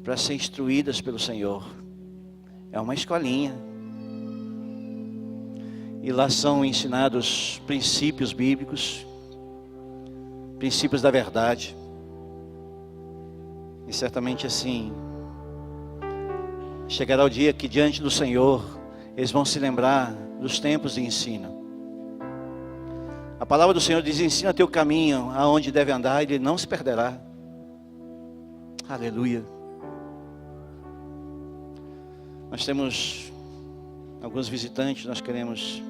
para ser instruídas pelo Senhor. É uma escolinha. E lá são ensinados princípios bíblicos, princípios da verdade. E certamente assim, chegará o dia que diante do Senhor, eles vão se lembrar dos tempos de ensino. A palavra do Senhor diz: ensina teu caminho aonde deve andar, e ele não se perderá. Aleluia. Nós temos alguns visitantes, nós queremos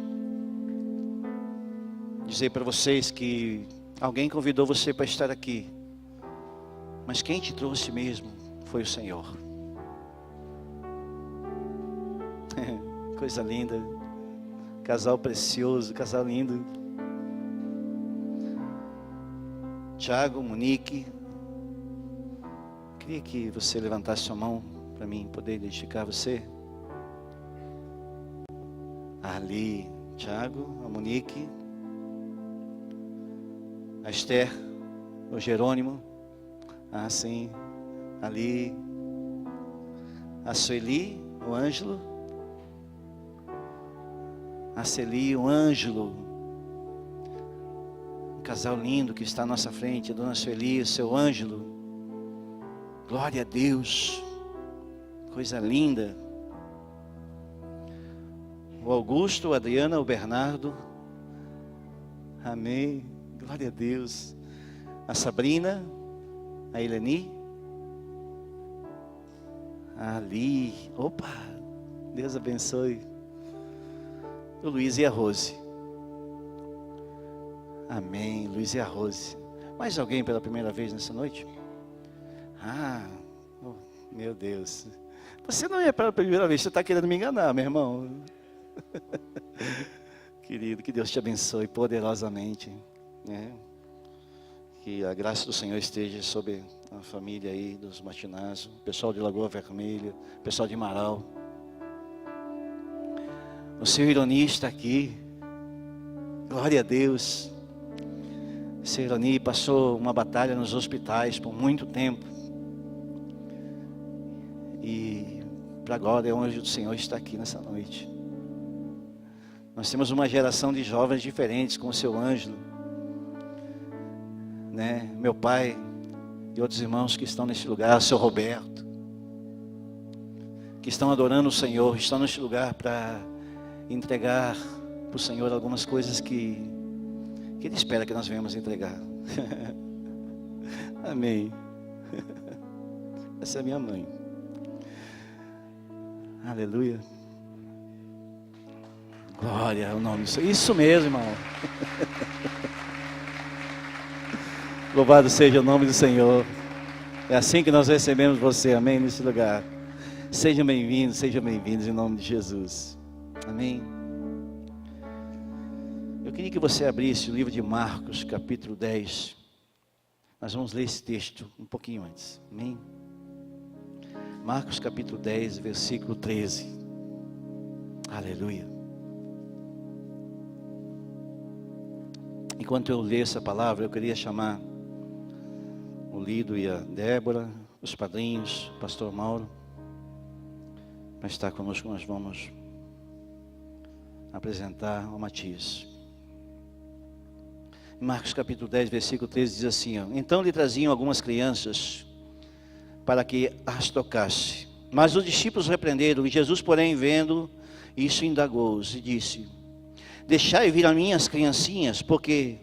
dizer para vocês que alguém convidou você para estar aqui, mas quem te trouxe mesmo foi o Senhor. Coisa linda, casal precioso, casal lindo. Tiago, Monique, queria que você levantasse sua mão para mim poder identificar você. Ali, Tiago, a Monique, a Esther, o Jerônimo, sim, ali, a Sueli, o Ângelo, a Celi, o Ângelo, um casal lindo que está à nossa frente, a dona Sueli, o seu Ângelo, glória a Deus, coisa linda. O Augusto, a Adriana, o Bernardo, amém, glória a Deus. A Sabrina, a Eleni, ali, opa, Deus abençoe. O Luiz e a Rose, amém, Luiz e a Rose. Mais alguém pela primeira vez nessa noite? Meu Deus, você não é pela primeira vez, você está querendo me enganar, meu irmão. Querido, que Deus te abençoe poderosamente, né? Que a graça do Senhor esteja sobre a família aí dos Martinazzo, o pessoal de Lagoa Vermelha, o pessoal de Marau. O seu Ironi está aqui, glória a Deus. O seu Ironi passou uma batalha nos hospitais por muito tempo, e para agora é onde o Senhor está aqui nessa noite. Nós temos uma geração de jovens diferentes, como o seu Ângelo, né? Meu pai e outros irmãos que estão nesse lugar, o seu Roberto, que estão adorando o Senhor, estão nesse lugar para entregar para o Senhor algumas coisas que Ele espera que nós venhamos entregar. Amém. Essa é a minha mãe. Aleluia. Glória ao nome do Senhor. Isso mesmo, irmão. Louvado seja o nome do Senhor. É assim que nós recebemos você, amém, nesse lugar. Sejam bem-vindos em nome de Jesus. Amém. Eu queria que você abrisse o livro de Marcos, capítulo 10. Nós vamos ler esse texto um pouquinho antes. Amém. Marcos, capítulo 10, versículo 13. Aleluia. Enquanto eu leio essa palavra, eu queria chamar o Lido e a Débora, os padrinhos, o pastor Mauro, para estar conosco. Nós vamos apresentar o Matias. Em Marcos capítulo 10, versículo 13 diz assim: então lhe traziam algumas crianças para que as tocasse. Mas os discípulos repreenderam, e Jesus, porém, vendo isso, indagou-os e disse: deixai vir a mim as criancinhas, porque,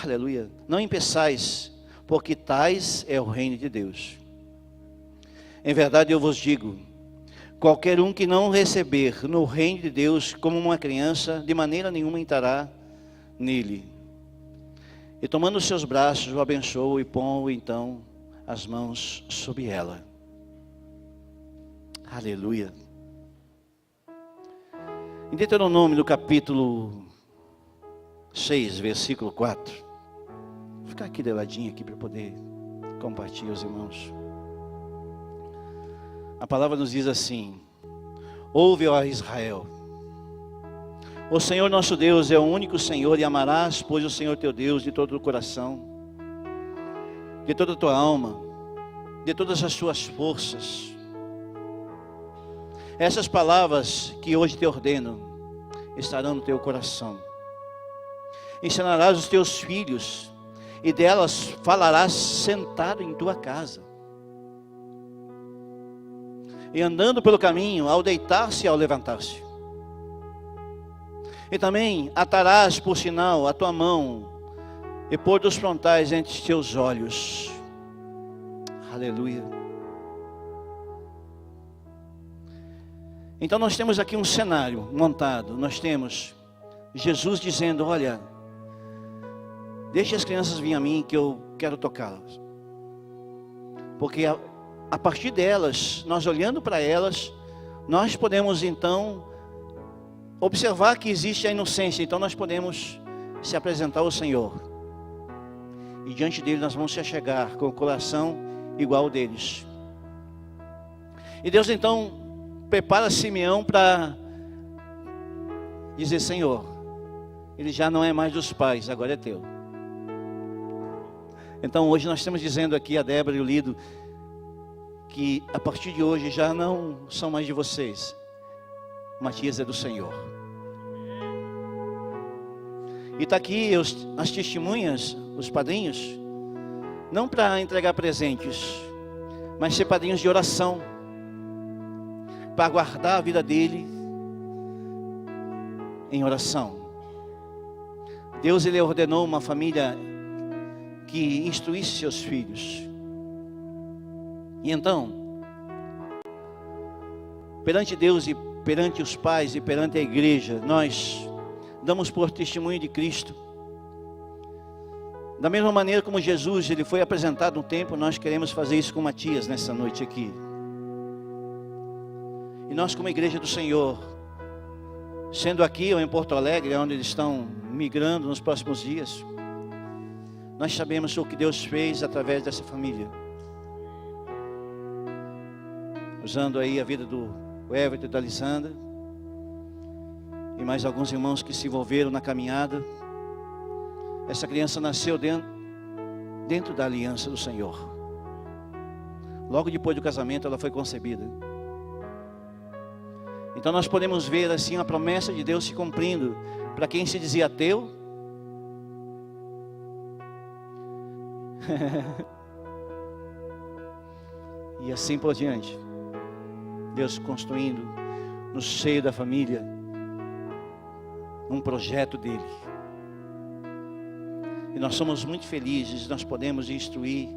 aleluia, não impeçais, porque tais é o reino de Deus. Em verdade eu vos digo, qualquer um que não receber no reino de Deus como uma criança, de maneira nenhuma entrará nele. E tomando os seus braços, o abençoou e pôs então as mãos sobre ela. Aleluia. Em Deuteronômio, no capítulo 6, versículo 4. Vou ficar aqui de ladinho aqui para poder compartilhar os irmãos. A palavra nos diz assim: ouve, ó Israel, o Senhor nosso Deus é o único Senhor, e amarás, pois, o Senhor teu Deus de todo o coração, de toda a tua alma de todas as suas forças. Essas palavras que hoje te ordeno estarão no teu coração. Ensinarás os teus filhos, e delas falarás sentado em tua casa, e andando pelo caminho, ao deitar-se e ao levantar-se. E também atarás por sinal a tua mão, e pôr dos frontais entre os teus olhos. Aleluia. Então nós temos aqui um cenário montado. Nós temos Jesus dizendo: olha, deixe as crianças virem a mim, que eu quero tocá-las. Porque a partir delas, nós olhando para elas, nós podemos então observar que existe a inocência. Então nós podemos se apresentar ao Senhor, e diante dele nós vamos se achegar com o coração igual ao deles. E Deus então prepara Simeão para dizer: Senhor, ele já não é mais dos pais, agora é teu. Então hoje nós estamos dizendo aqui, a Débora e o Lido, que a partir de hoje já não são mais de vocês. Matias é do Senhor. E está aqui as testemunhas, os padrinhos, não para entregar presentes, mas ser padrinhos de oração, para guardar a vida dele em oração. Deus, ele ordenou uma família que instruísse seus filhos. E então, perante Deus e perante os pais e perante a igreja, nós damos por testemunho de Cristo. Da mesma maneira como Jesus, ele foi apresentado no templo, nós queremos fazer isso com Matias nessa noite aqui. E nós, como igreja do Senhor, sendo aqui ou em Porto Alegre, onde eles estão migrando nos próximos dias, nós sabemos o que Deus fez através dessa família. Usando aí a vida do Everton e da Lisandra, e mais alguns irmãos que se envolveram na caminhada. Essa criança nasceu dentro da aliança do Senhor. Logo depois do casamento ela foi concebida. Então nós podemos ver assim a promessa de Deus se cumprindo para quem se dizia ateu. E assim por diante. Deus construindo no seio da família um projeto dele. E nós somos muito felizes, nós podemos instruir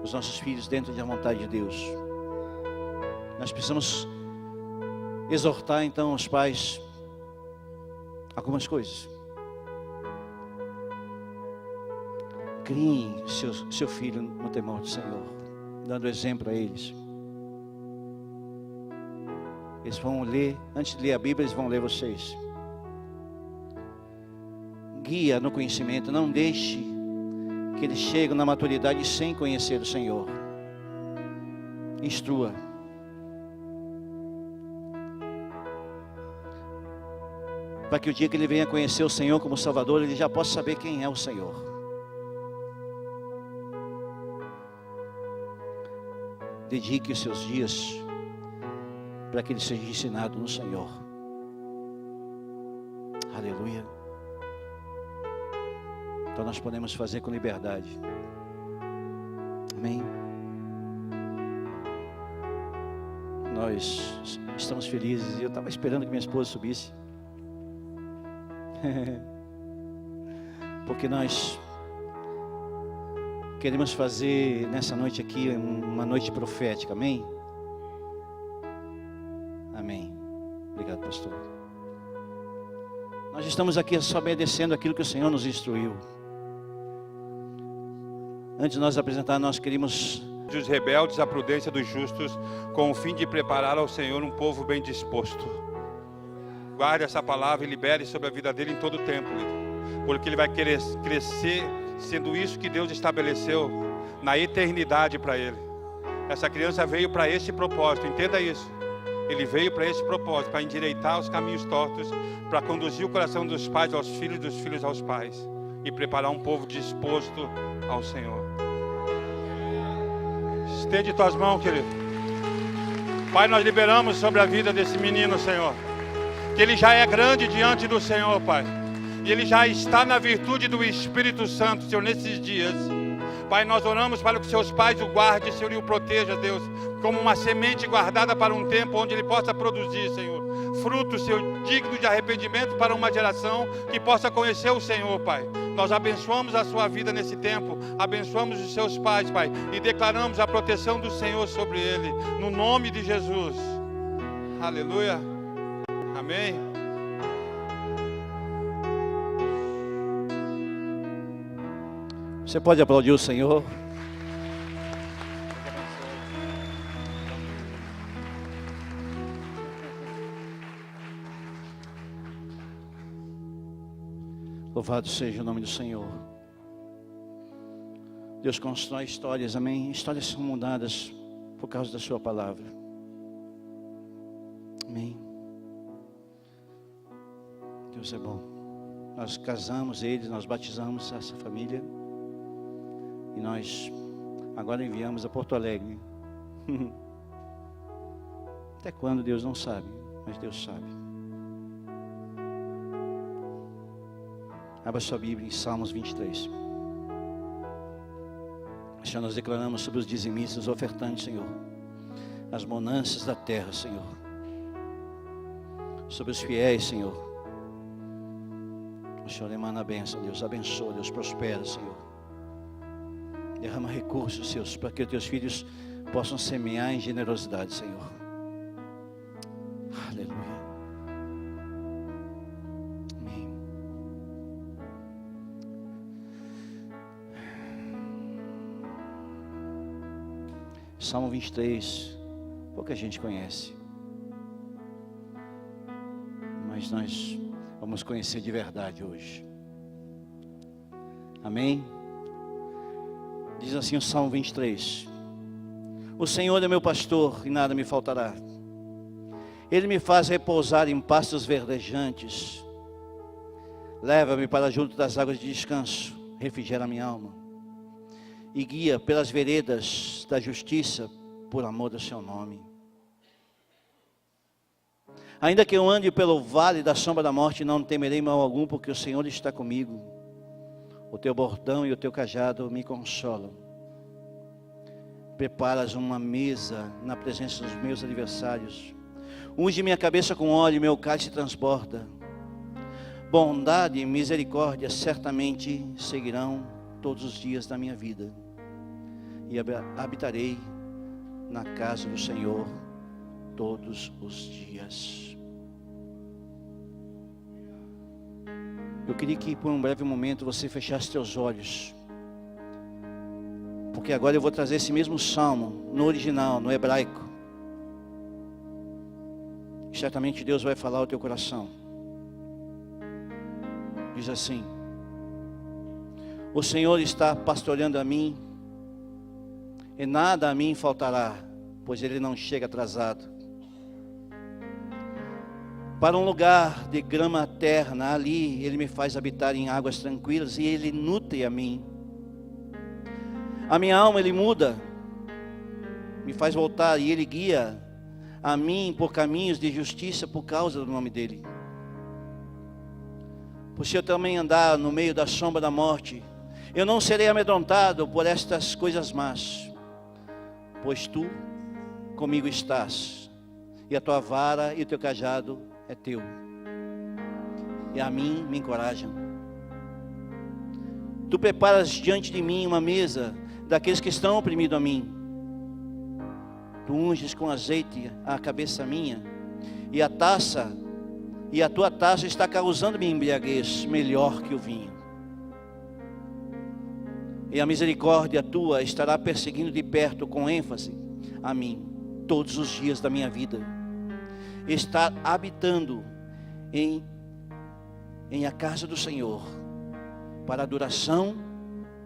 os nossos filhos dentro da vontade de Deus. Nós precisamos exortar então os pais algumas coisas. Criem seu filho no temor do Senhor, dando exemplo a eles. Eles vão ler, antes de ler a Bíblia, eles vão ler vocês. Guia no conhecimento, não deixe que eles cheguem na maturidade sem conhecer o Senhor. Instrua. Para que o dia que ele venha conhecer o Senhor como Salvador, ele já possa saber quem é o Senhor. Dedique os seus dias para que ele seja ensinado no Senhor. Aleluia. Então nós podemos fazer com liberdade. Amém. Nós estamos felizes. Eu estava esperando que minha esposa subisse. Porque nós queremos fazer nessa noite aqui uma noite profética. Amém? Amém. Obrigado, pastor. Nós estamos aqui só obedecendo aquilo que o Senhor nos instruiu. Antes de nós apresentar, nós queríamos... Dos rebeldes, a prudência dos justos, com o fim de preparar ao Senhor um povo bem disposto. Guarde essa palavra e libere sobre a vida dele em todo o tempo, porque ele vai querer crescer sendo isso que Deus estabeleceu na eternidade para ele. Essa criança veio para esse propósito, entenda isso. Ele veio para esse propósito, para endireitar os caminhos tortos, para conduzir o coração dos pais aos filhos, dos filhos aos pais, e preparar um povo disposto ao Senhor. Estende tuas mãos, querido. Pai, nós liberamos sobre a vida desse menino, Senhor. Que ele já é grande diante do Senhor, Pai. E ele já está na virtude do Espírito Santo, Senhor, nesses dias. Pai, nós oramos para que seus pais o guardem, Senhor, e o proteja, Deus, como uma semente guardada para um tempo onde ele possa produzir, Senhor, frutos, Senhor, digno de arrependimento para uma geração que possa conhecer o Senhor, Pai. Nós abençoamos a sua vida nesse tempo, abençoamos os seus pais, Pai, e declaramos a proteção do Senhor sobre ele, no nome de Jesus. Aleluia. Amém. Você pode aplaudir o Senhor? Louvado seja o nome do Senhor. Deus constrói histórias, amém? Histórias são mudadas por causa da sua palavra. Amém. Deus é bom. Nós casamos eles, nós batizamos essa família. E nós agora enviamos a Porto Alegre. Até quando Deus não sabe, mas Deus sabe. Abra sua Bíblia em Salmos 23. Senhor, nós declaramos sobre os dizimistas, os ofertantes, Senhor, as bonanças da terra, Senhor, sobre os fiéis, Senhor. O Senhor emana a bênção, Deus abençoa, Deus prospera, Senhor. Derrama recursos, Senhor, para que os teus filhos possam semear em generosidade, Senhor. Aleluia. Amém. Salmo 23, pouca gente conhece, mas nós vamos conhecer de verdade hoje. Amém? Diz assim o Salmo 23: O Senhor é meu pastor e nada me faltará. Ele me faz repousar em pastos verdejantes. Leva-me para junto das águas de descanso, refrigera minha alma. E guia pelas veredas da justiça, por amor do seu nome. Ainda que eu ande pelo vale da sombra da morte, não temerei mal algum, porque o Senhor está comigo. O teu bordão e o teu cajado me consolam. Preparas uma mesa na presença dos meus adversários. Unge minha cabeça com óleo e meu cálice transborda. Bondade e misericórdia certamente seguirão todos os dias da minha vida. E habitarei na casa do Senhor todos os dias. Eu queria que por um breve momento você fechasse seus olhos, porque agora eu vou trazer esse mesmo salmo no original, no hebraico. E certamente Deus vai falar ao teu coração. Diz assim: O Senhor está pastoreando a mim, e nada a mim faltará, pois Ele não chega atrasado. Para um lugar de grama terna, ali Ele me faz habitar em águas tranquilas, e Ele nutre a mim. A minha alma Ele muda, me faz voltar, e Ele guia a mim por caminhos de justiça por causa do nome dEle. Por se eu também andar no meio da sombra da morte, eu não serei amedrontado por estas coisas más, pois Tu comigo estás, e a Tua vara e o Teu cajado é Teu, e a mim me encorajam. Tu preparas diante de mim uma mesa daqueles que estão oprimidos a mim. Tu unges com azeite a cabeça minha, e a tua taça está causando-me embriaguez, melhor que o vinho. E a misericórdia tua estará perseguindo de perto, com ênfase, a mim, todos os dias da minha vida. Estar habitando em a casa do Senhor, para a duração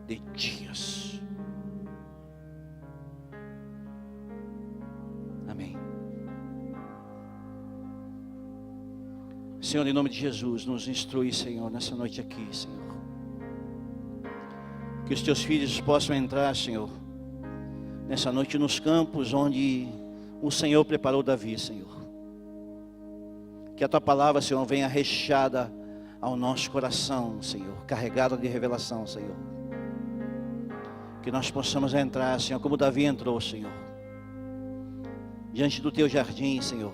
de dias. Amém. Senhor, em nome de Jesus, nos instrui, Senhor, nessa noite aqui, Senhor. Que os teus filhos possam entrar, Senhor, nessa noite nos campos onde o Senhor preparou Davi, Senhor. Que a Tua palavra, Senhor, venha recheada ao nosso coração, Senhor, carregada de revelação, Senhor. Que nós possamos entrar, Senhor, como Davi entrou, Senhor, diante do Teu jardim, Senhor.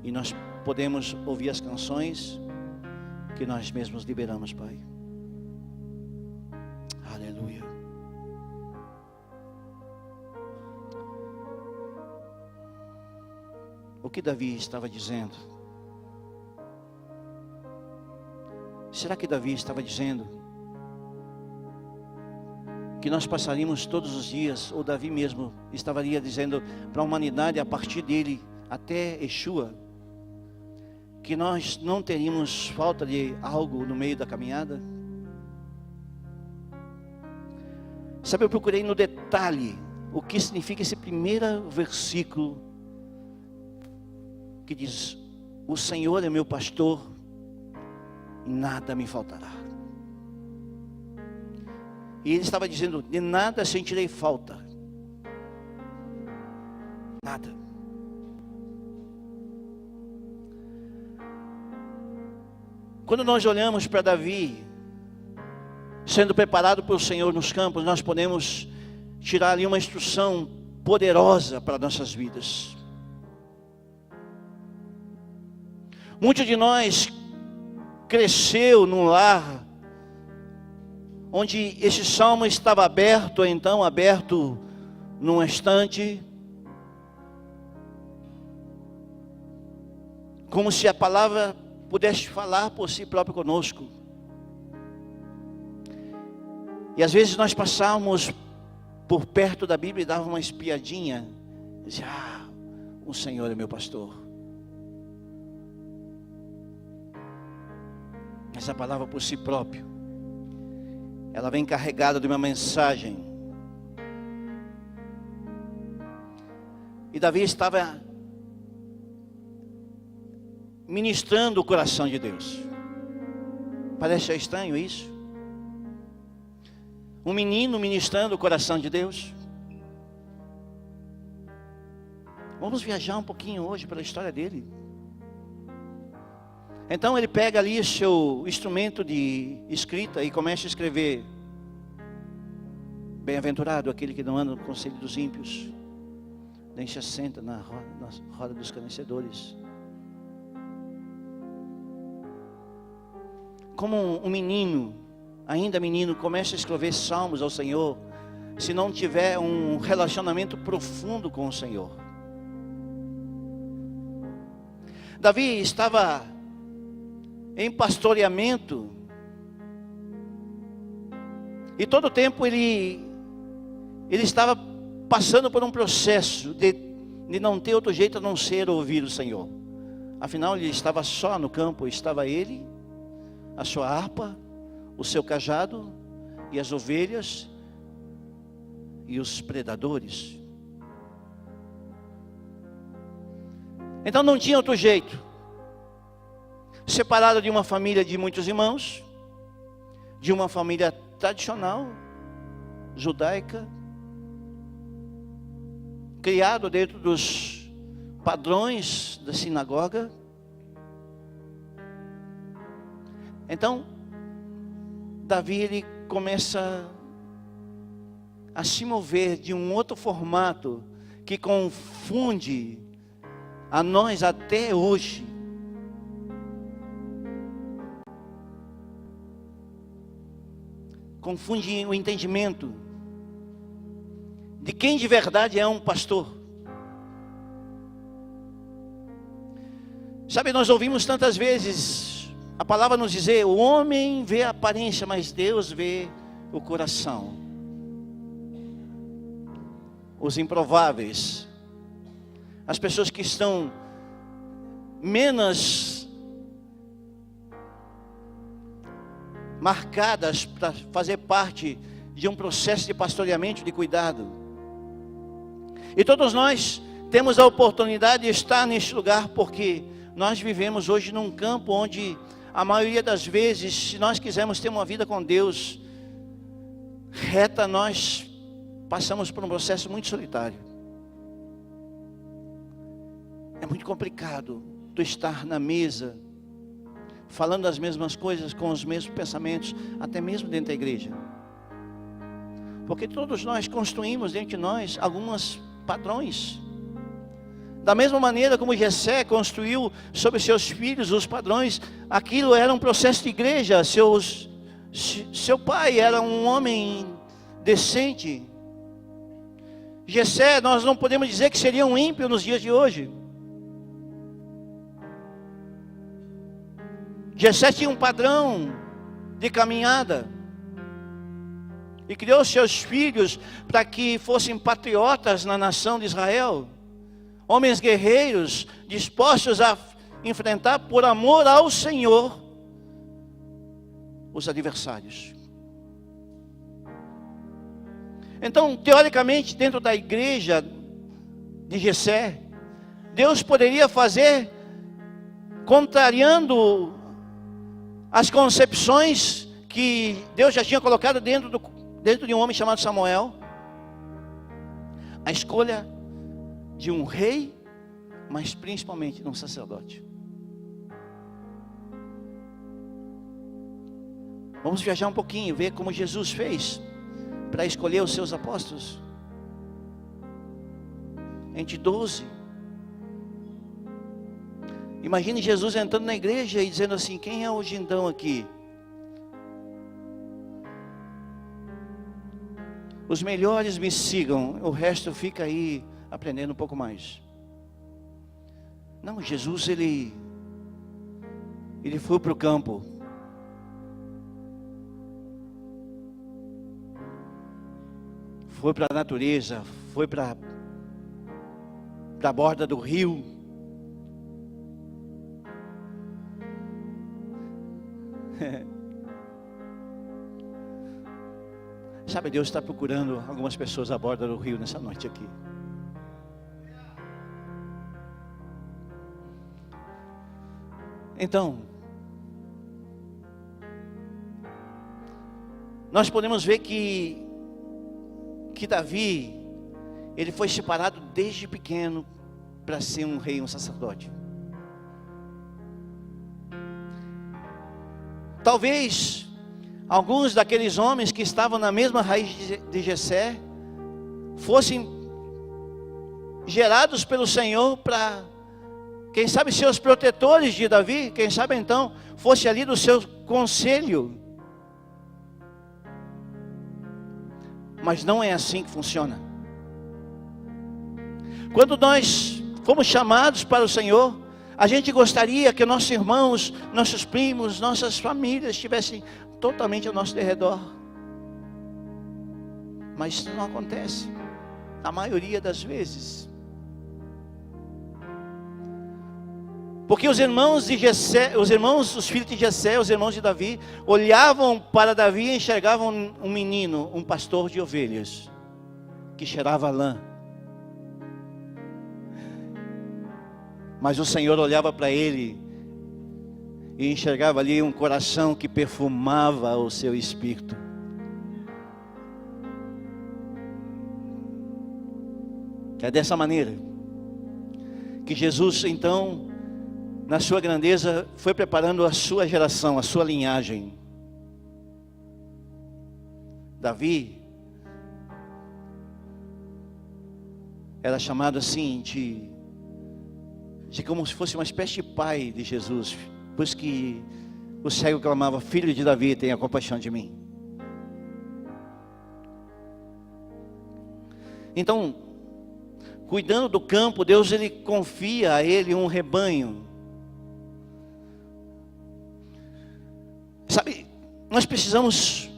E nós podemos ouvir as canções que nós mesmos liberamos, Pai. Aleluia. O que Davi estava dizendo? Será que Davi estava dizendo que nós passaríamos todos os dias, ou Davi mesmo estaria dizendo para a humanidade, a partir dele até Yeshua, que nós não teríamos falta de algo no meio da caminhada? Sabe, eu procurei no detalhe o que significa esse primeiro versículo que diz: o Senhor é meu pastor, nada me faltará. E ele estava dizendo: de nada sentirei falta. Nada. Quando nós olhamos para Davi sendo preparado pelo Senhor nos campos, nós podemos tirar ali uma instrução poderosa para nossas vidas. Muitos de nós cresceu num lar onde esse salmo estava aberto, ou então aberto num estante, como se a palavra pudesse falar por si próprio conosco. E às vezes nós passávamos por perto da Bíblia e dava uma espiadinha, e dizia: o Senhor é meu pastor. Essa palavra por si próprio, ela vem carregada de uma mensagem. E Davi estava ministrando o coração de Deus. Parece estranho isso? Um menino ministrando o coração de Deus. Vamos viajar um pouquinho hoje pela história dele. Então ele pega ali seu instrumento de escrita e começa a escrever: bem-aventurado aquele que não anda no conselho dos ímpios, nem se assenta na roda dos escarnecedores. Como um menino, ainda menino, começa a escrever salmos ao Senhor, se não tiver um relacionamento profundo com o Senhor. Davi estava em pastoreamento, e todo o tempo ele estava passando por um processo de não ter outro jeito a não ser ouvir o Senhor. Afinal, ele estava só no campo, estava ele, a sua harpa, o seu cajado e as ovelhas e os predadores. Então não tinha outro jeito. Separado de uma família de muitos irmãos, de uma família tradicional, judaica, criado dentro dos padrões da sinagoga. Então, Davi ele começa a se mover de um outro formato que confunde a nós até hoje. Confunde o entendimento de quem de verdade é um pastor. Sabe, nós ouvimos tantas vezes a palavra nos dizer: o homem vê a aparência, mas Deus vê o coração. Os improváveis, as pessoas que estão menos marcadas para fazer parte de um processo de pastoreamento, de cuidado. E todos nós temos a oportunidade de estar neste lugar, porque nós vivemos hoje num campo onde a maioria das vezes, se nós quisermos ter uma vida com Deus reta, nós passamos por um processo muito solitário. É muito complicado tu estar na mesa, falando as mesmas coisas, com os mesmos pensamentos, até mesmo dentro da igreja. Porque todos nós construímos dentro de nós alguns padrões. Da mesma maneira como Jessé construiu sobre seus filhos os padrões, aquilo era um processo de igreja. Seu pai era um homem decente. Jessé, nós não podemos dizer que seria um ímpio nos dias de hoje. Jessé tinha um padrão de caminhada e criou seus filhos para que fossem patriotas na nação de Israel, homens guerreiros, dispostos a enfrentar por amor ao Senhor os adversários. Então, teoricamente, dentro da igreja de Jessé, Deus poderia fazer contrariando as concepções que Deus já tinha colocado dentro de um homem chamado Samuel, a escolha de um rei, mas principalmente de um sacerdote. Vamos viajar um pouquinho, ver como Jesus fez para escolher os seus apóstolos. Entre 12. Imagine Jesus entrando na igreja e dizendo assim: quem é o gendão aqui? Os melhores me sigam, o resto fica aí aprendendo um pouco mais. Não, Jesus ele foi para o campo. Foi para a natureza, foi para a borda do rio. Sabe, Deus está procurando algumas pessoas à borda do rio nessa noite aqui. Então, nós podemos ver que Davi, ele foi separado desde pequeno para ser um rei, um sacerdote. Talvez alguns daqueles homens que estavam na mesma raiz de Jessé fossem gerados pelo Senhor para, quem sabe, ser os protetores de Davi. Quem sabe então fosse ali do seu conselho. Mas não é assim que funciona. Quando nós fomos chamados para o Senhor, a gente gostaria que nossos irmãos, nossos primos, nossas famílias estivessem totalmente ao nosso derredor. Mas isso não acontece, a maioria das vezes. Porque os irmãos de Jessé, os filhos de Jessé, os irmãos de Davi, olhavam para Davi e enxergavam um menino, um pastor de ovelhas, que cheirava lã. Mas o Senhor olhava para ele e enxergava ali um coração que perfumava o seu espírito. É dessa maneira que Jesus, então, na sua grandeza, foi preparando a sua geração, a sua linhagem. Davi era chamado assim de como se fosse uma espécie de pai de Jesus. Por isso que o cego clamava: filho de Davi, tenha compaixão de mim. Então, cuidando do campo, Deus ele confia a ele um rebanho. Sabe, nós precisamos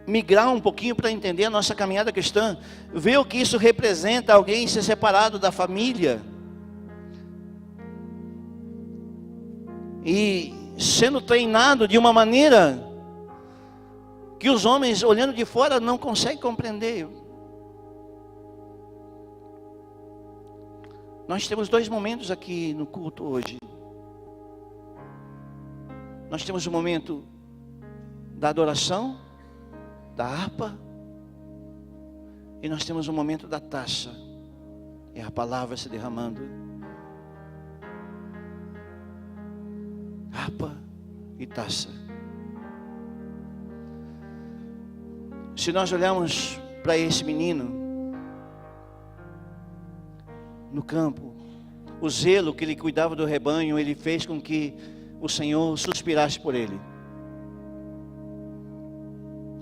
migrar um pouquinho para entender a nossa caminhada cristã, ver o que isso representa, alguém ser separado da família e sendo treinado de uma maneira que os homens olhando de fora não conseguem compreender. Nós temos dois momentos aqui no culto hoje. Nós temos o momento da adoração, da harpa, E nós temos o momento da taça. É a palavra se derramando. Harpa e taça. Se nós olharmos para esse menino no campo, o zelo que ele cuidava do rebanho, ele fez com que o Senhor suspirasse por ele.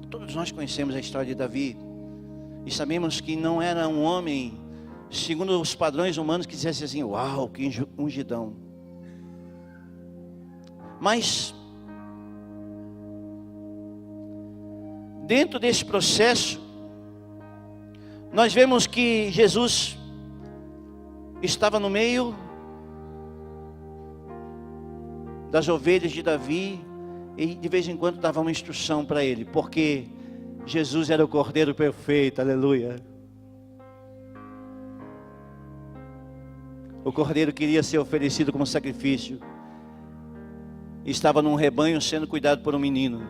Todos nós conhecemos a história de Davi e sabemos que não era um homem segundo os padrões humanos que dissesse assim: uau, que ungidão. Mas dentro desse processo, nós vemos que Jesus estava no meio das ovelhas de Davi e de vez em quando dava uma instrução para ele, porque Jesus era o Cordeiro perfeito, aleluia. O Cordeiro queria ser oferecido como sacrifício. Estava num rebanho sendo cuidado por um menino.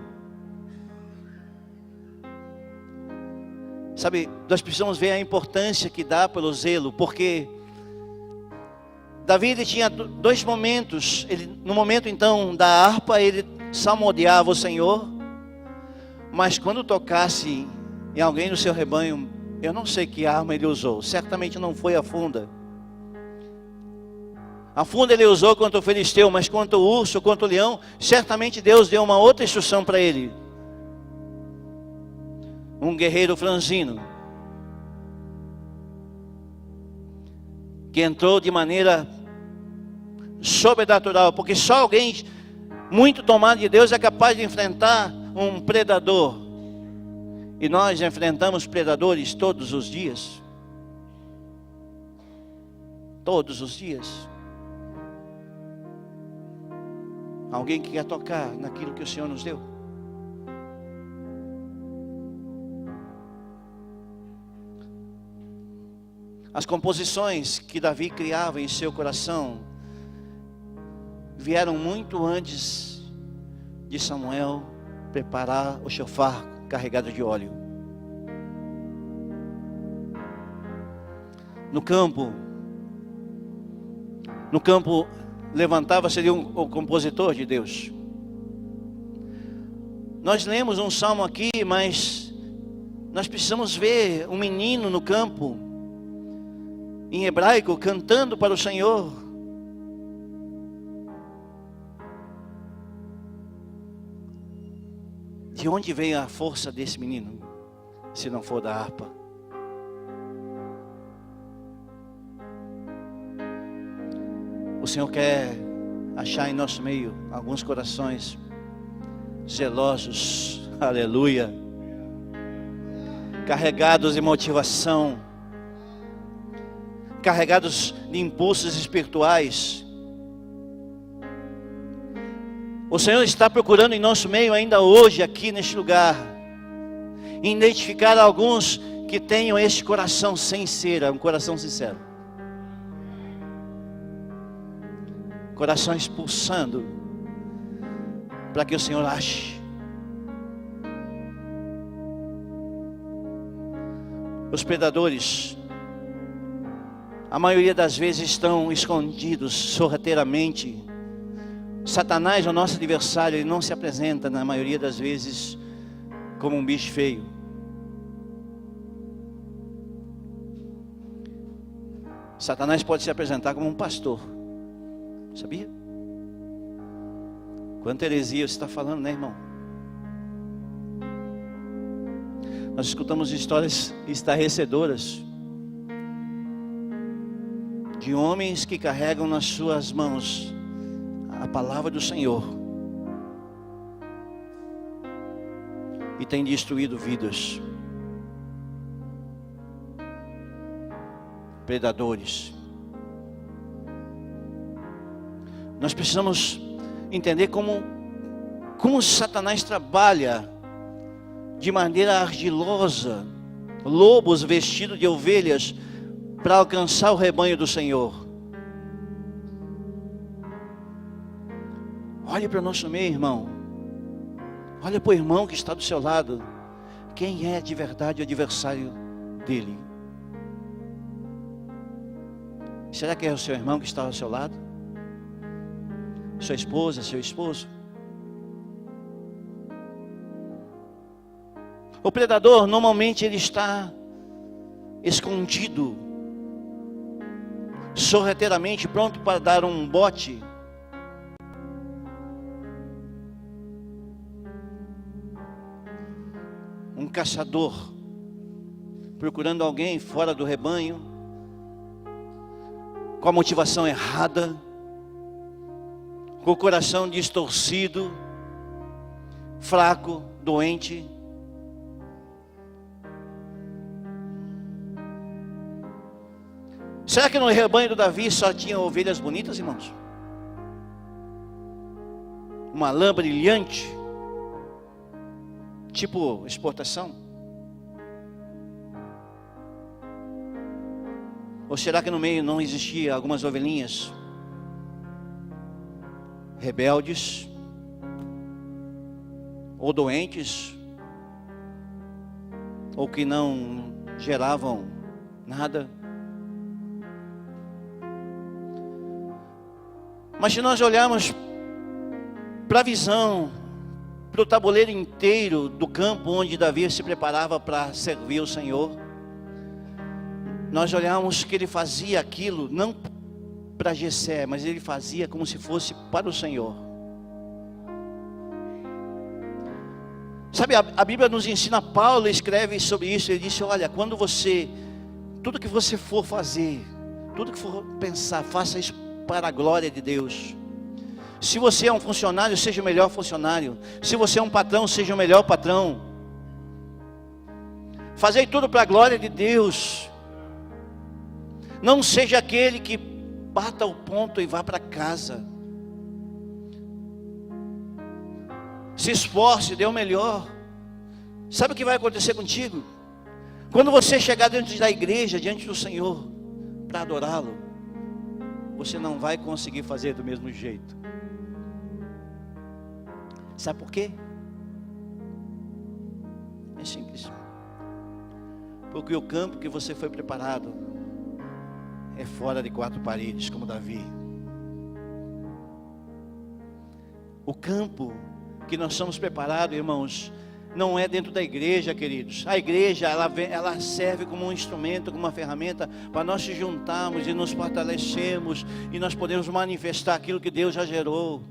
Sabe, nós precisamos ver a importância que dá pelo zelo, porque Davi ele tinha dois momentos. No momento então da harpa, ele salmodiava o Senhor, mas quando tocasse em alguém no seu rebanho, eu não sei que arma ele usou, certamente não foi a funda. A funda ele usou contra o filisteu, mas contra o urso, contra o leão, certamente Deus deu uma outra instrução para ele. Um guerreiro franzino, que entrou de maneira sobrenatural, porque só alguém muito tomado de Deus é capaz de enfrentar um predador. E nós enfrentamos predadores todos os dias. Todos os dias. Alguém que quer tocar naquilo que o Senhor nos deu. As composições que Davi criava em seu coração vieram muito antes de Samuel preparar o shofar carregado de óleo. No campo levantava-se ali o compositor de Deus. Nós lemos um salmo aqui, mas nós precisamos ver um menino no campo, em hebraico, cantando para o Senhor. De onde veio a força desse menino, se não for da harpa? O Senhor quer achar em nosso meio alguns corações zelosos, aleluia, carregados de motivação, carregados de impulsos espirituais. O Senhor está procurando em nosso meio ainda hoje, aqui neste lugar, identificar alguns que tenham este coração sincero, um coração sincero. Corações pulsando, para que o Senhor ache. Os predadores, a maioria das vezes estão escondidos sorrateiramente. Satanás, o nosso adversário, ele não se apresenta na maioria das vezes como um bicho feio. Satanás pode se apresentar como um pastor. Sabia? Quanta heresia você está falando, né, irmão? Nós escutamos histórias estarrecedoras de homens que carregam nas suas mãos a palavra do Senhor e tem destruído vidas. Predadores. Nós precisamos entender como Satanás trabalha de maneira ardilosa, lobos vestidos de ovelhas, para alcançar o rebanho do Senhor. Olhe para o nosso meio, irmão. Olha para o irmão que está do seu lado. Quem é de verdade o adversário dele. Será que é o seu irmão que está ao seu lado? Sua esposa, seu esposo? O predador, normalmente, ele está escondido, sorrateiramente, pronto para dar um bote. Um caçador, procurando alguém fora do rebanho, com a motivação errada, com o coração distorcido, fraco, doente. Será que no rebanho do Davi só tinha ovelhas bonitas, irmãos? Uma lã brilhante, tipo exportação? Ou será que no meio não existia algumas ovelhinhas rebeldes, ou doentes, ou que não geravam nada? Mas se nós olharmos para a visão, para o tabuleiro inteiro do campo onde Davi se preparava para servir o Senhor, nós olhamos que ele fazia aquilo não para Jessé, mas ele fazia como se fosse para o Senhor. Sabe, a Bíblia nos ensina, Paulo escreve sobre isso, ele disse, olha, quando tudo que você for fazer, tudo que for pensar, faça isso para a glória de Deus. Se você é um funcionário, seja o melhor funcionário. Se você é um patrão, seja o melhor patrão. Fazei tudo para a glória de Deus. Não seja aquele que bata o ponto e vá para casa. Se esforce, dê o melhor. Sabe o que vai acontecer contigo? Quando você chegar dentro da igreja, diante do Senhor, para adorá-lo, você não vai conseguir fazer do mesmo jeito. Sabe por quê? É simples. Porque o campo que você foi preparado é fora de quatro paredes, como Davi. O campo que nós somos preparados, irmãos, não é dentro da igreja, queridos. A igreja, ela serve como um instrumento, como uma ferramenta para nós se juntarmos e nos fortalecermos e nós podemos manifestar aquilo que Deus já gerou.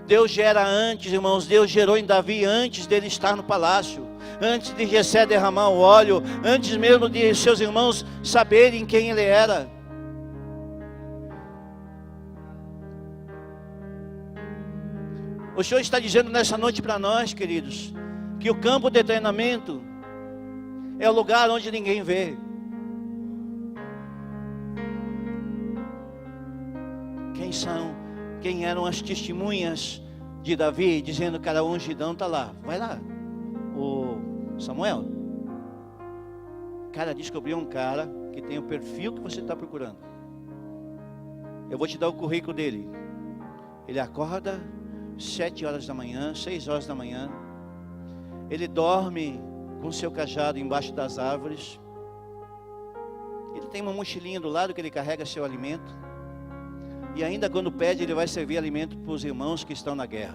Deus gera antes, irmãos. Deus gerou em Davi antes dele estar no palácio, antes de Jessé derramar o óleo, antes mesmo de seus irmãos saberem quem ele era. O Senhor está dizendo nessa noite para nós, queridos, que o campo de treinamento é o lugar onde ninguém vê. Quem eram as testemunhas de Davi, dizendo, cara, o ungidão está lá, vai lá. O Samuel, cara, descobriu um cara que tem o perfil que você está procurando. Eu vou te dar o currículo dele. Ele acorda 7 horas da manhã, 6 horas da manhã. Ele dorme com seu cajado embaixo das árvores. Ele tem uma mochilinha do lado que ele carrega seu alimento. E ainda quando pede, ele vai servir alimento para os irmãos que estão na guerra.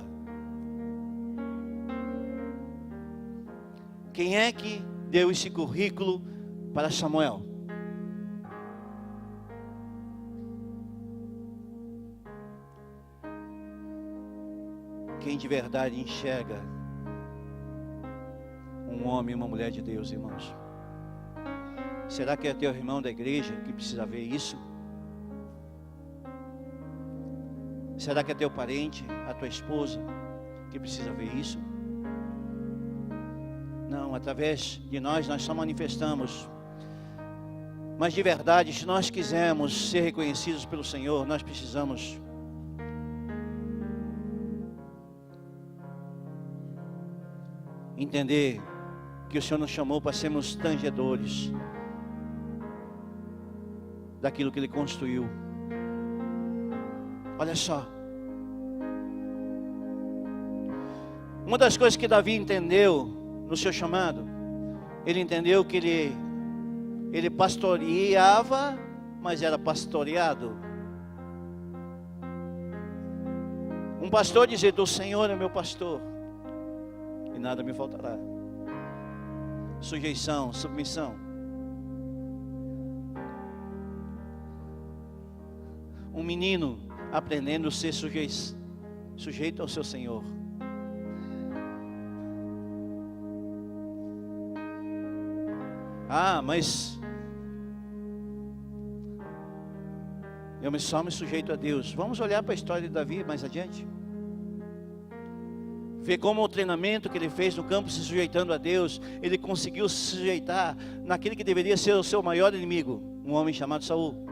Quem é que deu esse currículo para Samuel? Quem de verdade enxerga um homem e uma mulher de Deus, irmãos? Será que é teu irmão da igreja que precisa ver isso? Será que é teu parente, a tua esposa, que precisa ver isso? Não, através de nós só manifestamos. Mas de verdade, se nós quisermos ser reconhecidos pelo Senhor, nós precisamos entender que o Senhor nos chamou para sermos tangedores daquilo que Ele construiu. Olha só, uma das coisas que Davi entendeu no seu chamado, ele entendeu que ele pastoreava, mas era pastoreado. Um pastor dizia: do Senhor é meu pastor, e nada me faltará. Sujeição, submissão. Um menino aprendendo a ser sujeito ao seu Senhor. Ah, mas eu só me sujeito a Deus. Vamos olhar para a história de Davi mais adiante. Ver como o treinamento que ele fez no campo, se sujeitando a Deus, ele conseguiu se sujeitar naquele que deveria ser o seu maior inimigo, um homem chamado Saul.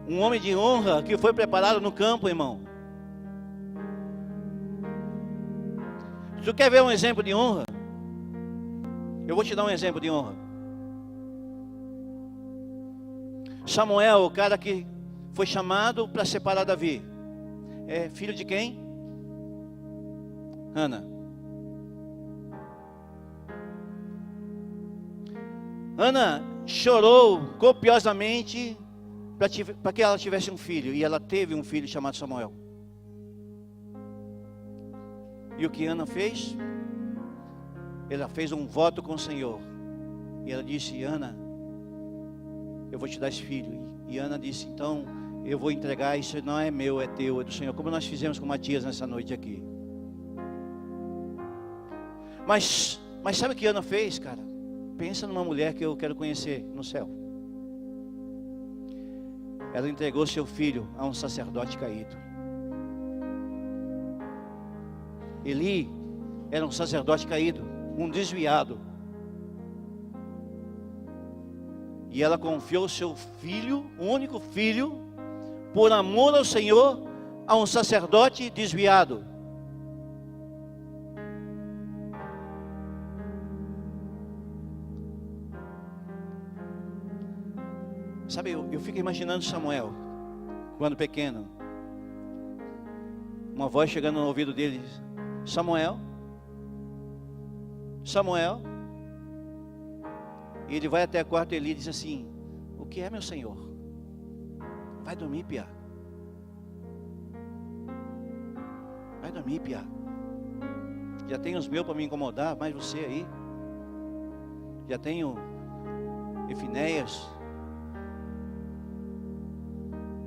Um homem de honra que foi preparado no campo, irmão. Tu quer ver um exemplo de honra? Eu vou te dar um exemplo de honra. Samuel, o cara que foi chamado para separar Davi, é filho de quem? Ana. Ana chorou copiosamente para que ela tivesse um filho, e ela teve um filho chamado Samuel. E o que Ana fez? Ela fez um voto com o Senhor, e ela disse: Ana, eu vou te dar esse filho. E Ana disse: então eu vou entregar, isso não é meu, é teu, é do Senhor, como nós fizemos com Matias nessa noite aqui. Mas sabe o que Ana fez, cara? Pensa numa mulher que eu quero conhecer no céu. Ela entregou seu filho a um sacerdote caído. Eli era um sacerdote caído, um desviado. E ela confiou seu filho, o único filho, por amor ao Senhor, a um sacerdote desviado. Sabe, eu fico imaginando Samuel, quando pequeno. Uma voz chegando no ouvido dele: Samuel, Samuel. E ele vai até a quarto de Eli e diz assim: o que é, meu senhor? Vai dormir, piá. Vai dormir, piá. Já tem os meus para me incomodar, mais você aí. Já tenho Efinéias.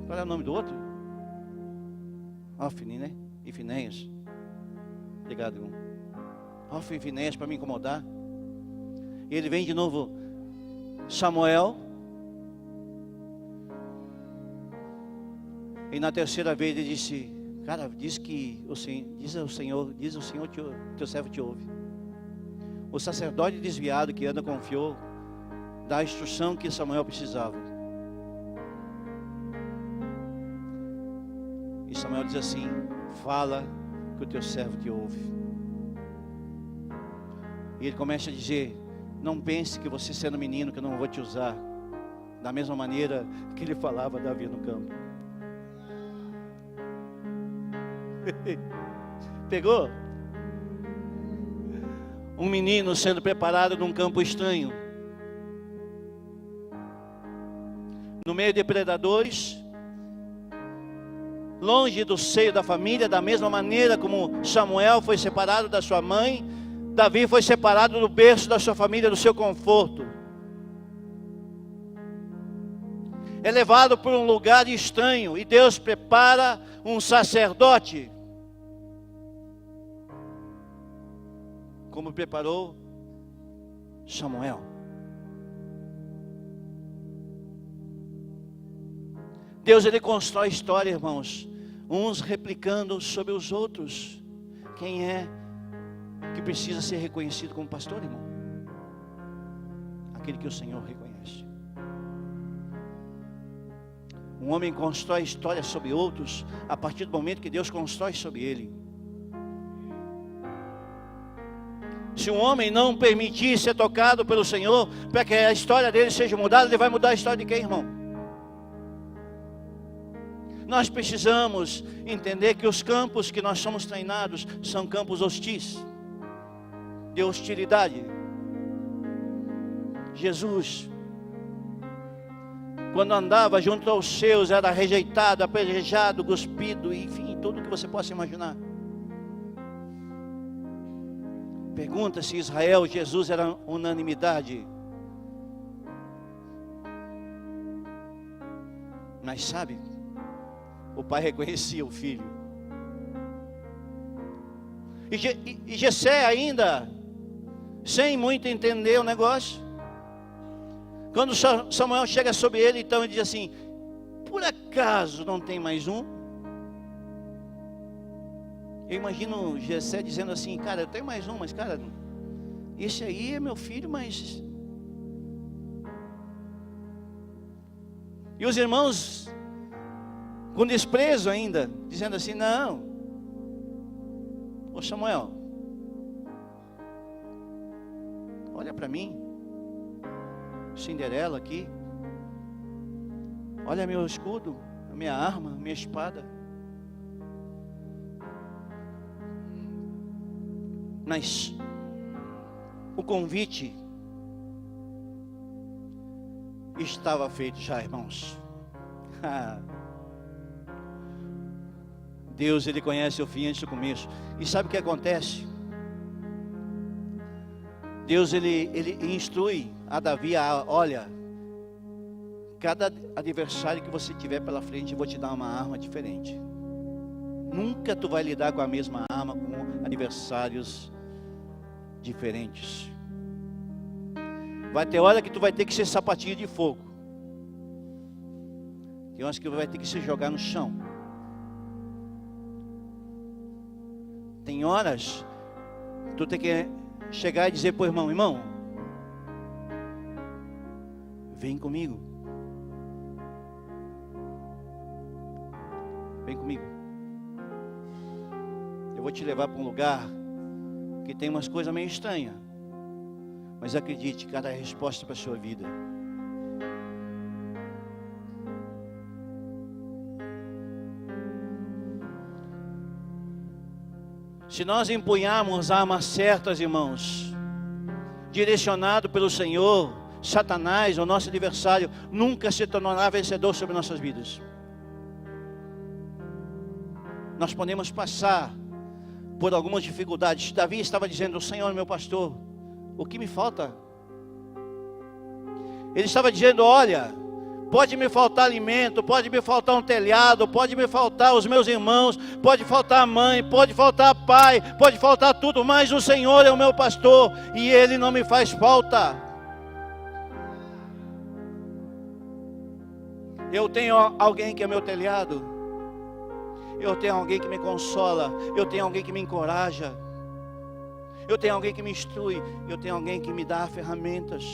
Qual é o nome do outro? Ofni, né? Efinéias. Obrigado, irmão. Ofni e Efinéias para me incomodar. E ele vem de novo: Samuel. E na terceira vez ele disse: cara, diz o Senhor, teu servo te ouve. O sacerdote desviado que Ana confiou da instrução que Samuel precisava. E Samuel diz assim: fala que o teu servo te ouve. E ele começa a dizer: não pense que você sendo menino que eu não vou te usar. Da mesma maneira que ele falava a Davi no campo. Pegou? Um menino sendo preparado num campo estranho, no meio de predadores, longe do seio da família, da mesma maneira como Samuel foi separado da sua mãe, Davi foi separado do berço da sua família, do seu conforto. É levado por um lugar estranho, e Deus prepara um sacerdote, como preparou Samuel. Deus, ele constrói história, irmãos, uns replicando sobre os outros. Quem é que precisa ser reconhecido como pastor, irmão? Aquele que o Senhor reconhece. Um homem constrói história sobre outros a partir do momento que Deus constrói sobre ele. Se um homem não permitir ser tocado pelo Senhor, para que a história dele seja mudada, ele vai mudar a história de quem, irmão? Nós precisamos entender que os campos que nós somos treinados são campos hostis, de hostilidade. Jesus, quando andava junto aos seus, era rejeitado, apedrejado, cuspido, enfim, tudo que você possa imaginar. Pergunta se Israel, Jesus era unanimidade. Mas sabe, o pai reconhecia o filho. E Jessé ainda, sem muito entender o negócio, quando Samuel chega sobre ele, então ele diz assim: por acaso não tem mais um? Eu imagino Jessé dizendo assim: cara, eu tenho mais um, mas cara, esse aí é meu filho, mas... E os irmãos, com desprezo ainda, dizendo assim: não, ô Samuel, olha para mim, Cinderela aqui, olha meu escudo, a minha arma, a minha espada. Mas o convite estava feito já, irmãos. Deus, Ele conhece o fim antes do começo. E sabe o que acontece? Deus, Ele instrui a Davi: olha, cada adversário que você tiver pela frente, eu vou te dar uma arma diferente. Nunca tu vai lidar com a mesma arma, com adversários diferentes. Vai ter hora que tu vai ter que ser sapatinho de fogo. Tem horas que tu vai ter que se jogar no chão. Tem horas tu tem que chegar e dizer pro irmão: irmão, vem comigo. Vem comigo. Eu vou te levar para um lugar que tem umas coisas meio estranhas. Mas acredite, cada resposta para a sua vida. Se nós empunharmos armas certas, irmãos, direcionado pelo Senhor, Satanás, o nosso adversário, nunca se tornará vencedor sobre nossas vidas. Nós podemos passar por algumas dificuldades. Davi estava dizendo: o Senhor é meu pastor, o que me falta? Ele estava dizendo: olha, pode me faltar alimento, pode me faltar um telhado, pode me faltar os meus irmãos, pode faltar mãe, pode faltar pai, pode faltar tudo, mas o Senhor é o meu pastor e Ele não me faz falta. Eu tenho alguém que é meu telhado, eu tenho alguém que me consola, eu tenho alguém que me encoraja, eu tenho alguém que me instrui, eu tenho alguém que me dá ferramentas.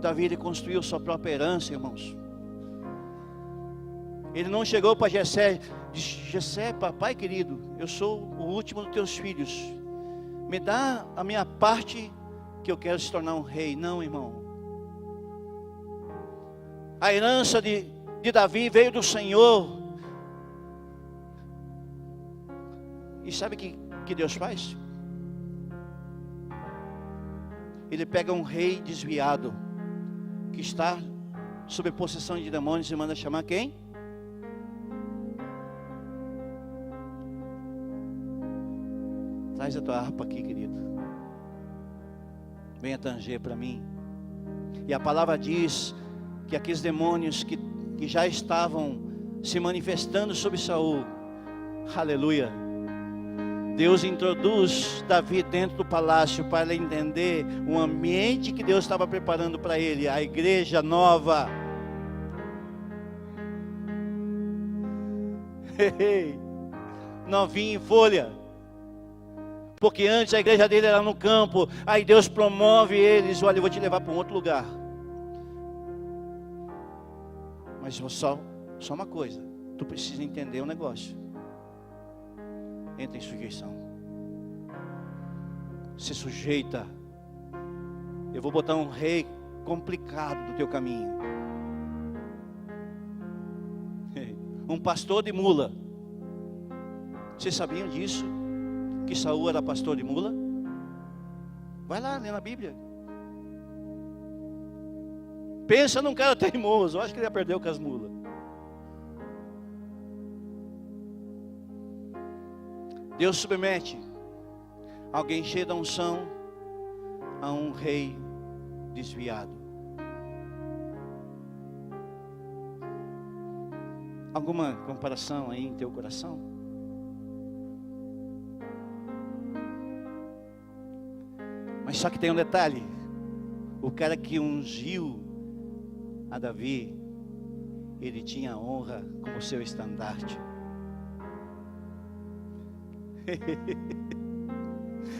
Davi, ele construiu sua própria herança, irmãos. Ele não chegou para Jessé, disse: Jessé, papai querido, eu sou o último dos teus filhos, me dá a minha parte que eu quero se tornar um rei. Não, irmão. A herança de Davi veio do Senhor. E sabe o que Deus faz? Ele pega um rei desviado, que está sob possessão de demônios, e manda chamar quem? Traz a tua harpa aqui, querido. Venha tanger para mim. E a palavra diz que aqueles demônios que já estavam se manifestando sobre Saul, aleluia, Deus introduz Davi dentro do palácio para ele entender o ambiente que Deus estava preparando para ele, a igreja nova. Novinho em folha. Porque antes a igreja dele era no campo, aí Deus promove eles: olha, eu vou te levar para um outro lugar. Mas só uma coisa, tu precisa entender o negócio. Entra em sujeição. Se sujeita. Eu vou botar um rei complicado do teu caminho. Um pastor de mula. Vocês sabiam disso? Que Saul era pastor de mula? Vai lá, lê na Bíblia. Pensa num cara teimoso. Eu acho que ele ia perder com as mulas. Deus submete alguém cheio da unção a um rei desviado. Alguma comparação aí em teu coração? Mas só que tem um detalhe. O cara que ungiu a Davi, ele tinha a honra como seu estandarte.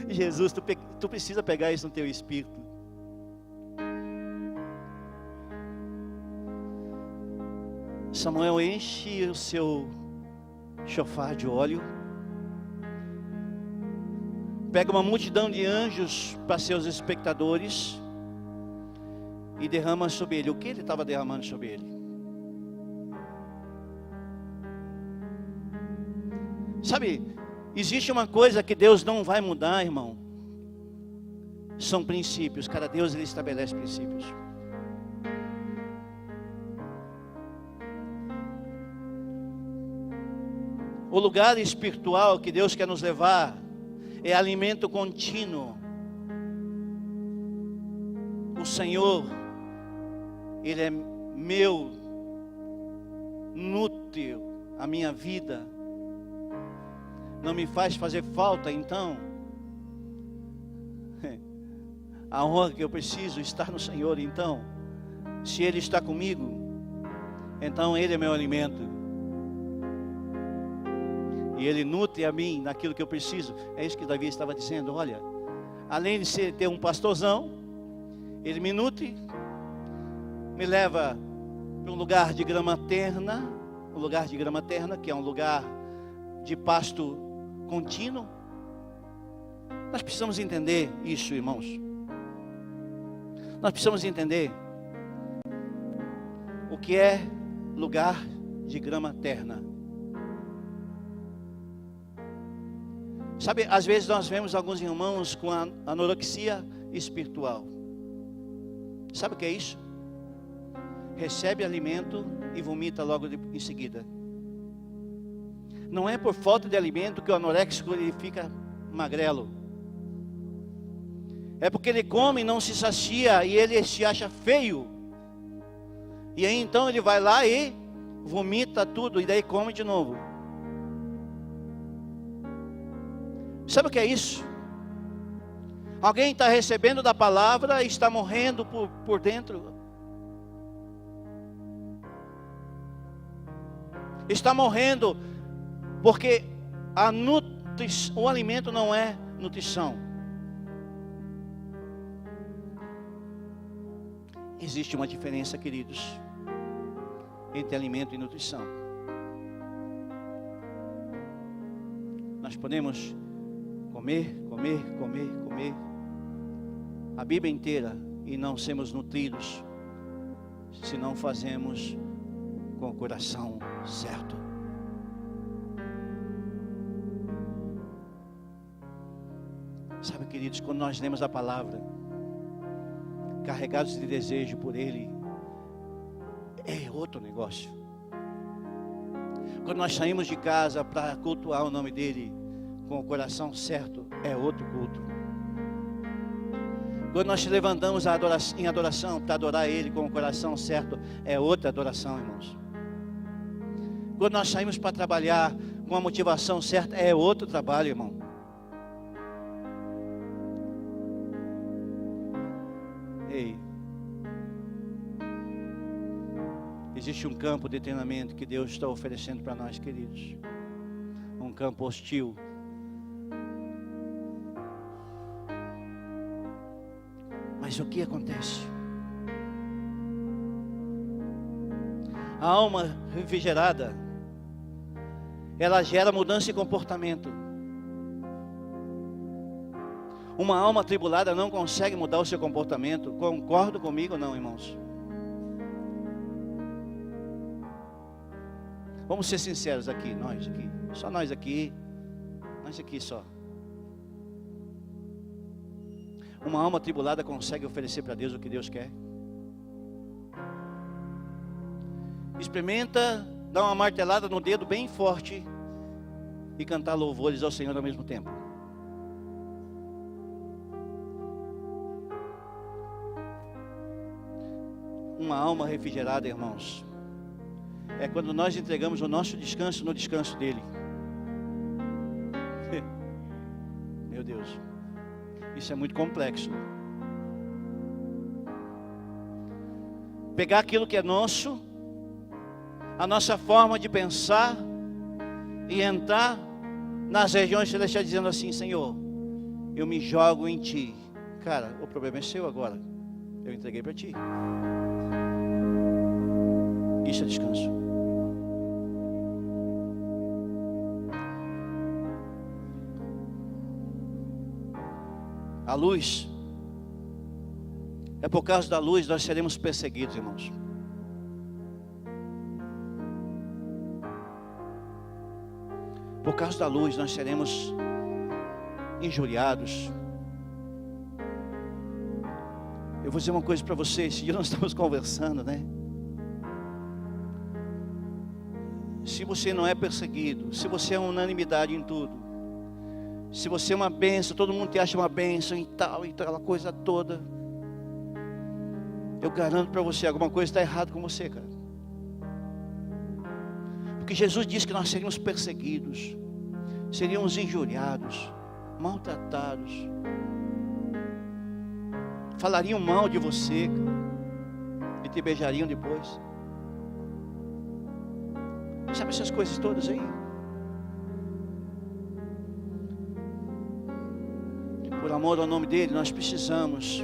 Jesus, tu precisa pegar isso no teu espírito. Samuel enche o seu chofar de óleo, pega uma multidão de anjos para seus espectadores e derrama sobre ele. O que ele estava derramando sobre ele? Sabe, existe uma coisa que Deus não vai mudar, irmão. São princípios. Cara, Deus, ele estabelece princípios. O lugar espiritual que Deus quer nos levar é alimento contínuo. O Senhor, ele é meu, nutre a minha vida, não me faz fazer falta. Então a honra que eu preciso está no Senhor. Então, se Ele está comigo, então Ele é meu alimento, e Ele nutre a mim naquilo que eu preciso. É isso que Davi estava dizendo. Olha, além de ter um pastorzão, Ele me nutre, me leva para um lugar de grama terna, que é um lugar de pasto contínuo. Nós precisamos entender isso, irmãos. Nós precisamos entender o que é lugar de grama terna. Sabe, às vezes nós vemos alguns irmãos com anorexia espiritual. Sabe o que é isso? Recebe alimento e vomita logo em seguida. Não é por falta de alimento que o anoréxico ele fica magrelo. É porque ele come e não se sacia e ele se acha feio. E aí então ele vai lá e vomita tudo e daí come de novo. Sabe o que é isso? Alguém está recebendo da palavra e está morrendo por dentro. Está morrendo porque o alimento não é nutrição. Existe uma diferença, queridos, entre alimento e nutrição. Nós podemos comer a Bíblia inteira e não sermos nutridos se não fazemos com o coração certo. Sabe, queridos, quando nós lemos a palavra, carregados de desejo por Ele, é outro negócio. Quando nós saímos de casa para cultuar o nome dEle com o coração certo, é outro culto. Quando nós te levantamos em adoração para adorar Ele com o coração certo, é outra adoração, irmãos. Quando nós saímos para trabalhar com a motivação certa, é outro trabalho, irmão. Ei, existe um campo de treinamento que Deus está oferecendo para nós, queridos. Um campo hostil. Mas o que acontece? A alma refrigerada, ela gera mudança de comportamento. Uma alma atribulada não consegue mudar o seu comportamento. Concordam comigo ou não, irmãos? Vamos ser sinceros aqui, nós aqui. Só nós aqui. Nós aqui só. Uma alma atribulada consegue oferecer para Deus o que Deus quer? Experimenta dar uma martelada no dedo bem forte e cantar louvores ao Senhor ao mesmo tempo. Uma alma refrigerada, irmãos, é quando nós entregamos o nosso descanso no descanso dele. Meu Deus, isso é muito complexo. Pegar aquilo que é nosso, a nossa forma de pensar, e entrar nas regiões celestiais dizendo assim: Senhor, eu me jogo em Ti. Cara, o problema é seu agora. Eu entreguei para Ti. Isso é descanso. A luz, é por causa da luz nós seremos perseguidos, irmãos. Por causa da luz nós seremos injuriados. Eu vou dizer uma coisa para vocês. Esse dia nós estamos conversando, né? Se você não é perseguido, se você é unanimidade em tudo, se você é uma bênção, todo mundo te acha uma bênção e tal, e aquela coisa toda, eu garanto para você, alguma coisa está errada com você, cara. Porque Jesus disse que nós seríamos perseguidos, seríamos injuriados, maltratados, falariam mal de você, cara, e te beijariam depois. Sabe essas coisas todas aí? Por amor ao nome dele, nós precisamos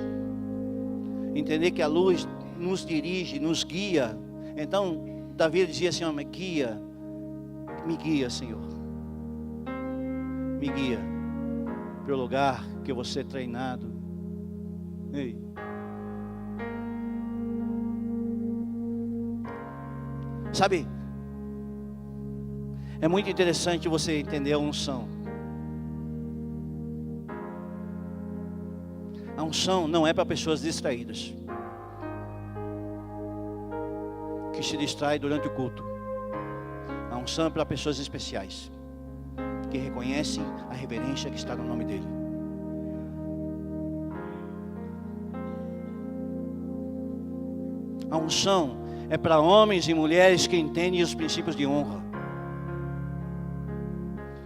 entender que a luz nos dirige, nos guia. Então, Davi dizia assim: me guia, Senhor. Me guia para o lugar que eu vou ser treinado. Ei. Sabe, é muito interessante você entender a unção. A unção não é para pessoas distraídas, que se distraem durante o culto. A unção é para pessoas especiais, que reconhecem a reverência que está no nome dele. A unção é para homens e mulheres que entendem os princípios de honra.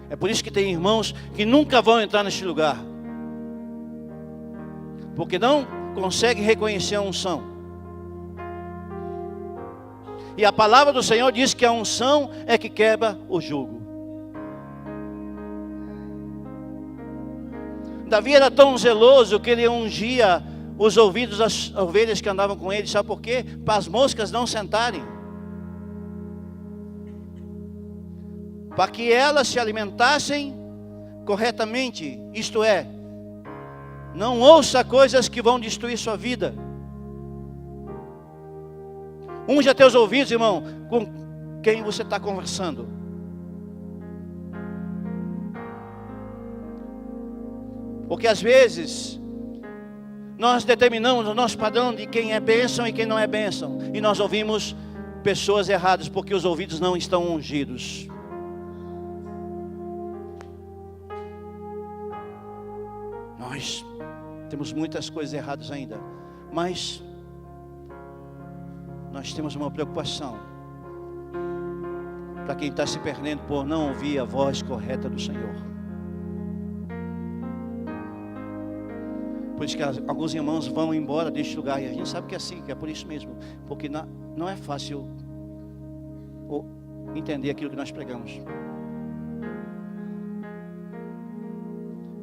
É por isso que tem irmãos que nunca vão entrar neste lugar, porque não conseguem reconhecer a unção. E a palavra do Senhor diz que a unção é que quebra o jugo. Davi era tão zeloso que ele ungia os ouvidos das ovelhas que andavam com ele. Sabe por quê? Para as moscas não sentarem, para que elas se alimentassem corretamente. Isto é, não ouça coisas que vão destruir sua vida. Unja teus ouvidos, irmão, com quem você está conversando. Porque às vezes nós determinamos o nosso padrão de quem é bênção e quem não é bênção, e nós ouvimos pessoas erradas porque os ouvidos não estão ungidos. Nós temos muitas coisas erradas ainda, mas nós temos uma preocupação para quem está se perdendo por não ouvir a voz correta do Senhor. Por isso que alguns irmãos vão embora deste lugar, e a gente sabe que é assim, que é por isso mesmo, porque não é fácil entender aquilo que nós pregamos.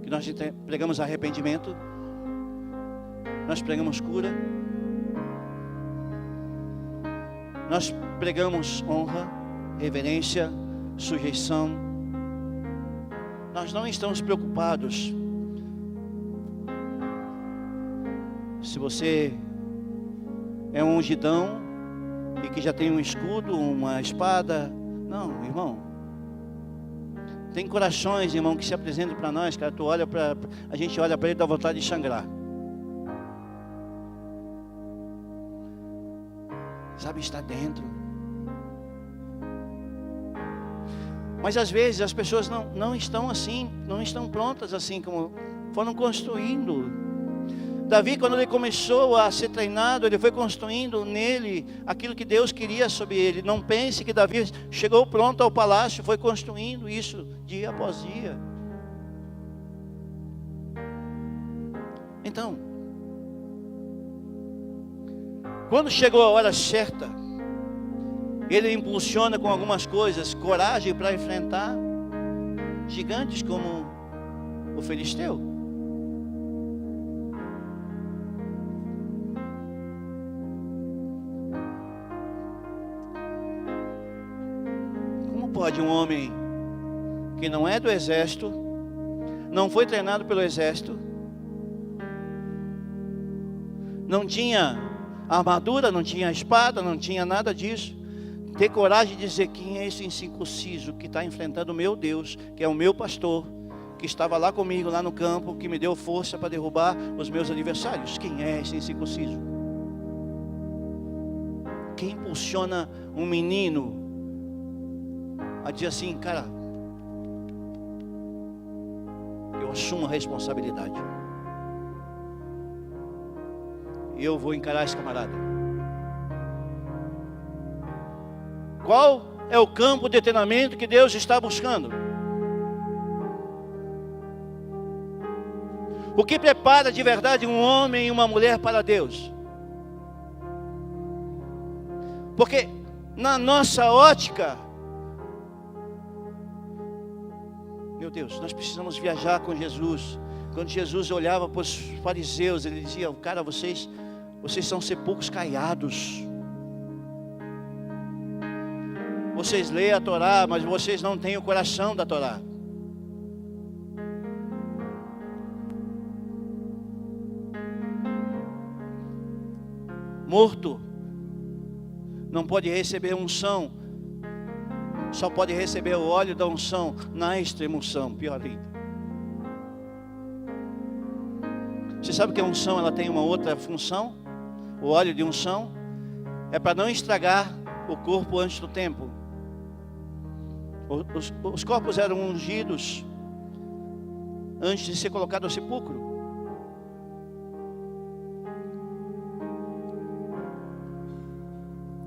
Que nós pregamos arrependimento, nós pregamos cura, nós pregamos honra, reverência, sujeição. Nós não estamos preocupados Se você é um ungidão e que já tem um escudo, uma espada, não, irmão. Tem corações, irmão, que se apresentam para nós, cara. A gente olha para ele e dá vontade de sangrar. Sabe, está dentro. Mas às vezes as pessoas não estão assim, não estão prontas assim como foram construindo. Davi, quando ele começou a ser treinado, ele foi construindo nele aquilo que Deus queria sobre ele. Não pense que Davi chegou pronto ao palácio, foi construindo isso dia após dia. Então, quando chegou a hora certa, ele impulsiona com algumas coisas, coragem para enfrentar gigantes como o filisteu. Pode um homem que não é do exército, não foi treinado pelo exército, não tinha armadura, não tinha espada, não tinha nada disso, ter coragem de dizer: quem é esse incircunciso que está enfrentando o meu Deus, que é o meu pastor, que estava lá comigo, lá no campo, que me deu força para derrubar os meus adversários? Quem é esse incircunciso? Quem impulsiona um menino a dizer assim: cara, eu assumo a responsabilidade, eu vou encarar esse camarada. Qual é o campo de treinamento que Deus está buscando? O que prepara de verdade um homem e uma mulher para Deus? Porque na nossa ótica, meu Deus, nós precisamos viajar com Jesus. Quando Jesus olhava para os fariseus, ele dizia: cara, vocês são sepulcros caiados. Vocês leem a Torá, mas vocês não têm o coração da Torá. Morto não pode receber unção, só pode receber o óleo da unção na extrema-unção, pior ainda. Você sabe que a unção ela tem uma outra função? O óleo de unção é para não estragar o corpo antes do tempo. Os corpos eram ungidos antes de ser colocado ao sepulcro.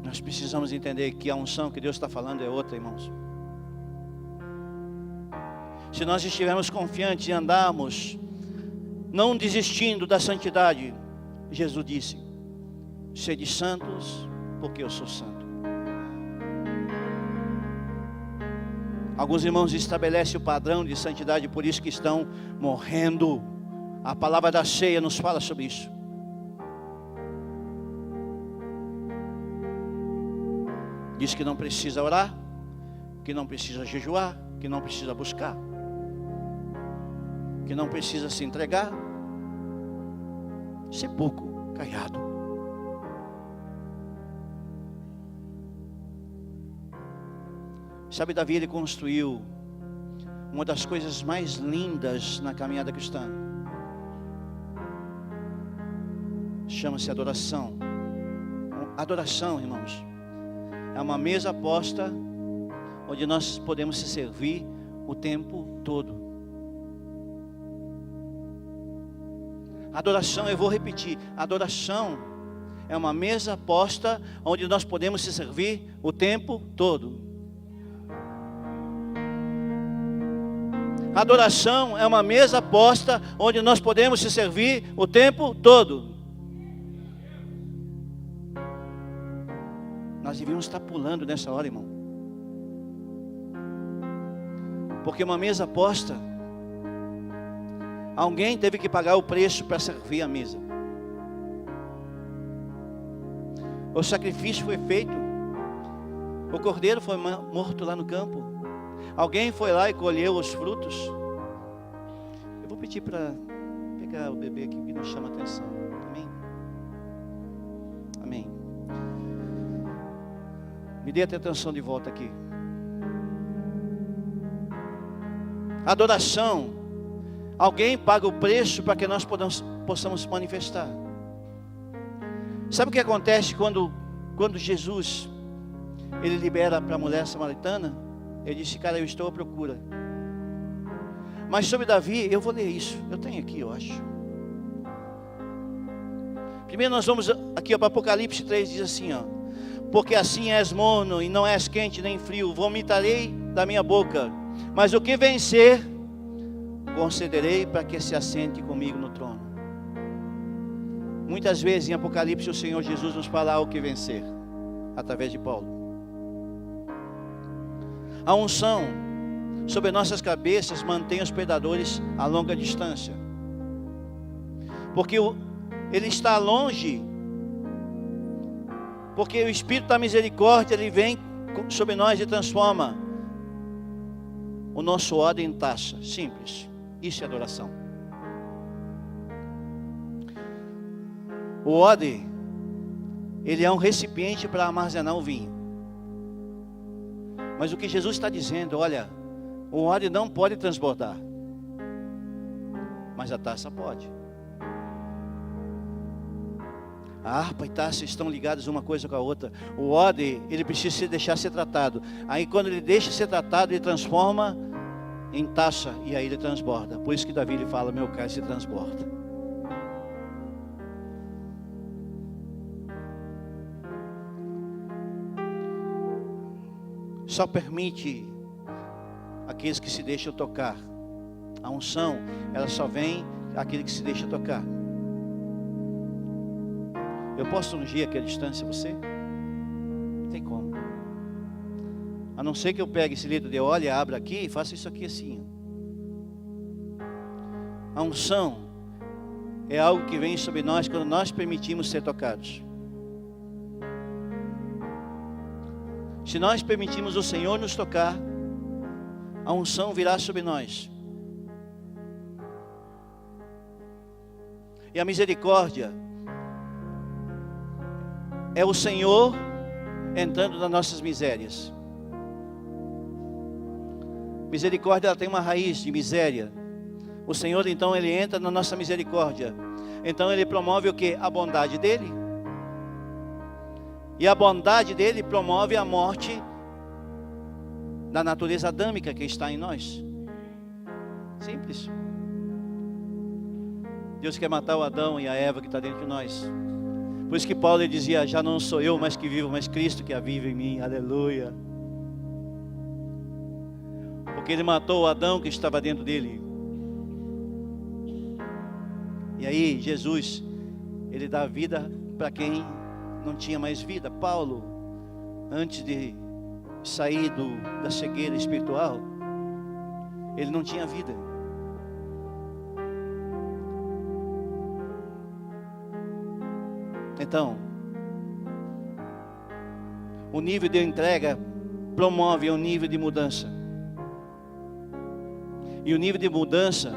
Nós precisamos entender que a unção que Deus está falando é outra, irmãos. Se nós estivermos confiantes e andarmos, não desistindo da santidade, Jesus disse: sede santos, porque eu sou santo. Alguns irmãos estabelecem o padrão de santidade, por isso que estão morrendo. A palavra da ceia nos fala sobre isso. Diz que não precisa orar, que não precisa jejuar, que não precisa buscar, que não precisa se entregar. Sepulcro caiado. Sabe, Davi, ele construiu uma das coisas mais lindas na caminhada cristã. Chama-se adoração. Adoração, irmãos, é uma mesa posta onde nós podemos se servir o tempo todo. Adoração, eu vou repetir, adoração é uma mesa posta onde nós podemos se servir o tempo todo. Adoração é uma mesa posta onde nós podemos se servir o tempo todo. Nós devíamos estar pulando nessa hora, irmão. Porque uma mesa posta, alguém teve que pagar o preço para servir a mesa. O sacrifício foi feito. O cordeiro foi morto lá no campo. Alguém foi lá e colheu os frutos. Eu vou pedir para pegar o bebê aqui que nos chama a atenção. Amém? Me dê a atenção de volta aqui. Adoração. Alguém paga o preço para que nós possamos manifestar. Sabe o que acontece quando Jesus, ele libera para a mulher samaritana? Ele disse, cara, eu estou à procura. Mas sobre Davi, eu vou ler isso. Eu tenho aqui, eu acho. Primeiro nós vamos aqui para Apocalipse 3, diz assim, ó. Porque assim és morno e não és quente nem frio, vomitarei da minha boca. Mas o que vencer, concederei para que se assente comigo no trono. Muitas vezes em Apocalipse o Senhor Jesus nos fala o que vencer, através de Paulo. A unção sobre nossas cabeças mantém os predadores a longa distância. Porque ele está longe. Porque o Espírito da misericórdia, ele vem sobre nós e transforma o nosso ódio em taça. Simples. Isso é adoração. O ódio, ele é um recipiente para armazenar o vinho. Mas o que Jesus está dizendo, olha, o ódio não pode transbordar, mas a taça pode. A harpa e taça estão ligadas uma coisa com a outra. O ódio, ele precisa se deixar ser tratado. Aí quando ele deixa ser tratado, ele transforma em taça e aí ele transborda. Por isso que Davi ele fala, meu cálice transborda. Só permite aqueles que se deixam tocar. A unção, ela só vem aquele que se deixa tocar. Eu posso ungir aqui à distância você? Não tem como. A não ser que eu pegue esse litro de óleo, abra aqui e faça isso aqui assim. A unção é algo que vem sobre nós quando nós permitimos ser tocados. Se nós permitimos o Senhor nos tocar, a unção virá sobre nós. E a misericórdia é o Senhor entrando nas nossas misérias. Misericórdia, ela tem uma raiz de miséria. O Senhor, então, ele entra na nossa misericórdia. Então, ele promove o quê? A bondade dele. E a bondade dele promove a morte da natureza adâmica que está em nós. Simples. Deus quer matar o Adão e a Eva que está dentro de nós. Por isso que Paulo ele dizia, já não sou eu mais que vivo, mas Cristo que vive em mim. Aleluia. Porque ele matou o Adão que estava dentro dele. E aí Jesus, ele dá vida para quem não tinha mais vida. Paulo, antes de sair da cegueira espiritual, ele não tinha vida. Então, o nível de entrega promove um nível de mudança. E o nível de mudança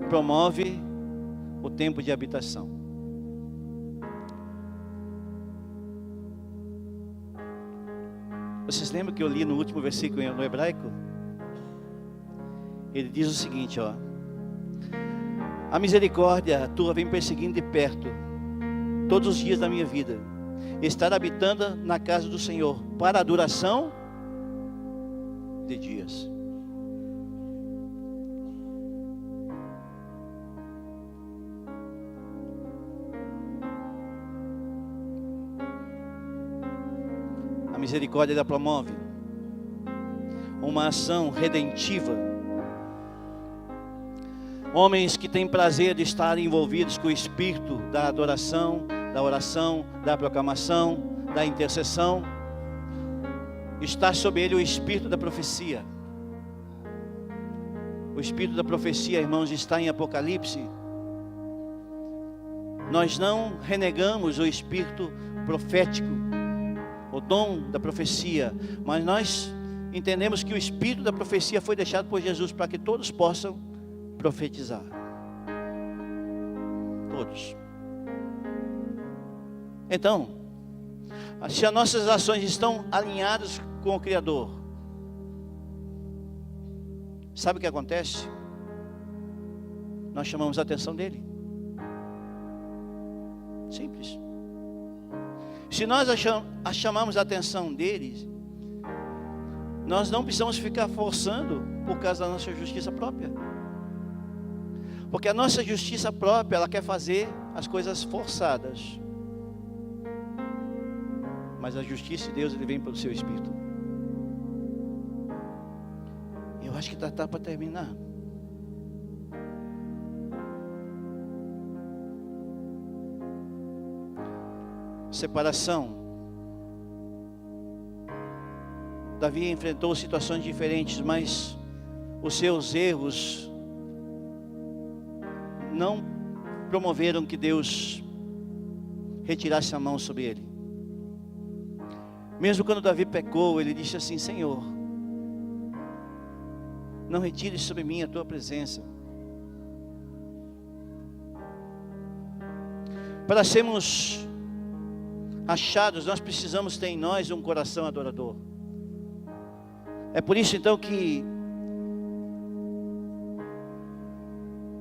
promove o tempo de habitação. Vocês lembram que eu li no último versículo no hebraico? Ele diz o seguinte, ó. A misericórdia tua vem perseguindo de perto todos os dias da minha vida. Estar habitando na casa do Senhor para a duração de dias. A misericórdia ela promove uma ação redentiva. Homens que têm prazer de estar envolvidos com o espírito da adoração, da oração, da proclamação, da intercessão. Está sobre ele o espírito da profecia. O espírito da profecia, irmãos, está em Apocalipse. Nós não renegamos o espírito profético, o dom da profecia, mas nós entendemos que o espírito da profecia foi deixado por Jesus para que todos possam profetizar. Todos. Então, Se as nossas ações estão alinhadas com o Criador, sabe o que acontece? Nós chamamos a atenção dele. Simples. Se nós chamamos a atenção deles, nós não precisamos ficar forçando por causa da nossa justiça própria. Porque a nossa justiça própria, ela quer fazer as coisas forçadas. Mas a justiça de Deus, ele vem pelo seu Espírito. Eu acho que está para terminar. Separação. Davi enfrentou situações diferentes, mas os seus erros não promoveram que Deus retirasse a mão sobre ele. Mesmo quando Davi pecou, ele disse assim: Senhor, não retire sobre mim a tua presença. Para sermos achados, nós precisamos ter em nós um coração adorador. É por isso então que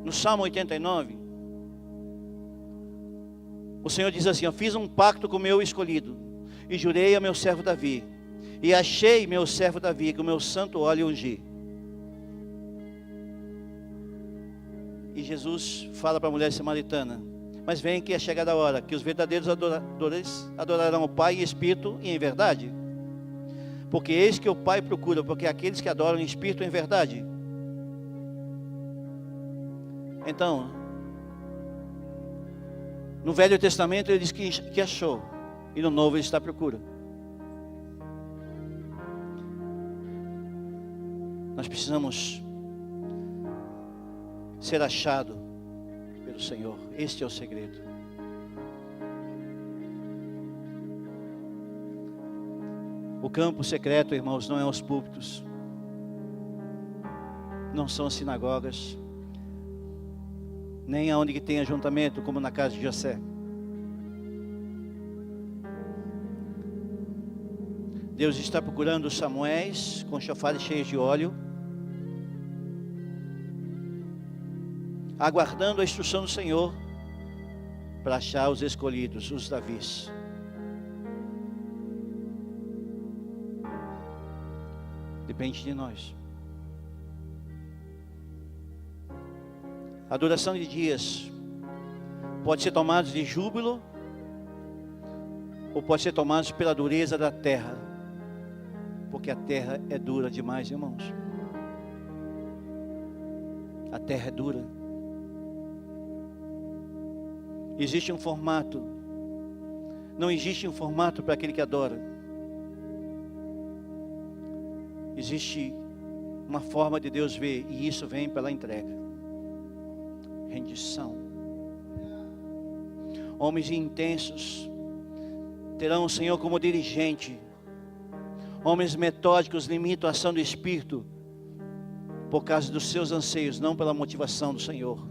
no Salmo 89, o Senhor diz assim: eu fiz um pacto com o meu escolhido, e jurei a meu servo Davi, e achei meu servo Davi com o meu santo óleo ungi. E Jesus fala para a mulher samaritana: mas vem que é chegada a hora que os verdadeiros adoradores adorarão o Pai em espírito e em verdade. Porque eis que o Pai procura, porque aqueles que adoram em espírito e em verdade. Então, no Velho Testamento ele diz que achou, e no Novo ele está à procura. Nós precisamos ser achado pelo Senhor. Este é o segredo. O campo secreto, irmãos, não é os púlpitos, não são as sinagogas, nem aonde que tem ajuntamento, como na casa de José. Deus está procurando os Samuéis com chofares cheios de óleo, aguardando a instrução do Senhor para achar os escolhidos, os Davis. Depende de nós. A duração de dias pode ser tomada de júbilo, ou pode ser tomada pela dureza da terra, porque a terra é dura demais, irmãos. A terra é dura. Existe um formato. Não existe um formato para aquele que adora. Existe uma forma de Deus ver, e isso vem pela entrega, rendição. Homens intensos terão o Senhor como dirigente. Homens metódicos limitam a ação do Espírito por causa dos seus anseios, não pela motivação do Senhor.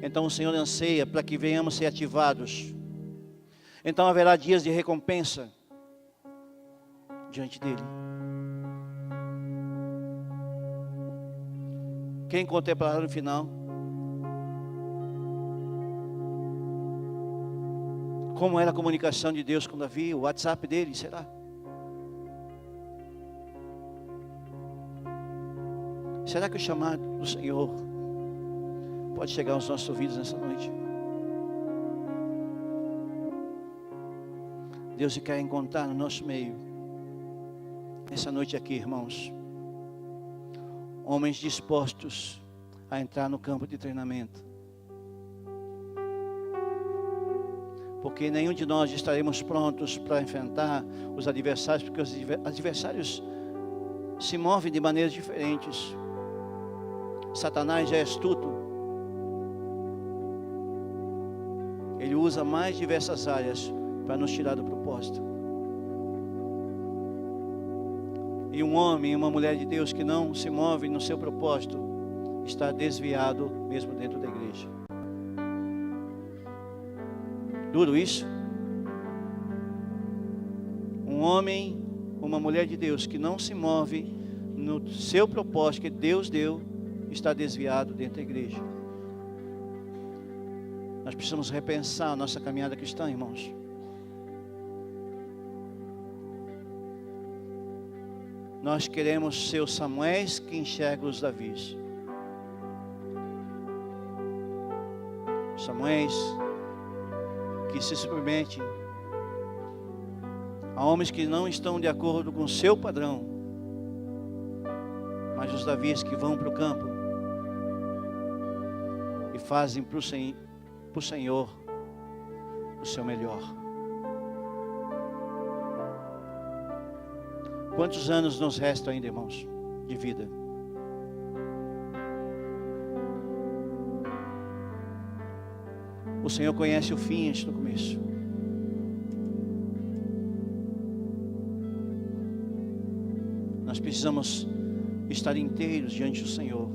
Então o Senhor anseia para que venhamos ser ativados. Então haverá dias de recompensa diante dele. Quem contemplará no final? Como era a comunicação de Deus com Davi? O WhatsApp dele, será? Será que o chamado do Senhor pode chegar aos nossos ouvidos nessa noite? Deus quer encontrar no nosso meio, nessa noite aqui, irmãos, homens dispostos a entrar no campo de treinamento. Porque nenhum de nós estaremos prontos para enfrentar os adversários, porque os adversários se movem de maneiras diferentes. Satanás é astuto. Ele usa mais diversas áreas para nos tirar do propósito. E um homem e uma mulher de Deus que não se move no seu propósito está desviado mesmo dentro da igreja. Duro isso? um homem, uma mulher de Deus que não se move no seu propósito que Deus deu, está desviado dentro da igreja. Nós precisamos repensar a nossa caminhada cristã, irmãos. Nós queremos ser os Samuéis que enxergam os Davis. Samuéis que se submetem a homens que não estão de acordo com o seu padrão, mas os Davis que vão para o campo e fazem para o Senhor o seu melhor. Quantos anos nos restam ainda, irmãos, de vida? O Senhor conhece o fim antes do começo. Nós precisamos estar inteiros diante do Senhor.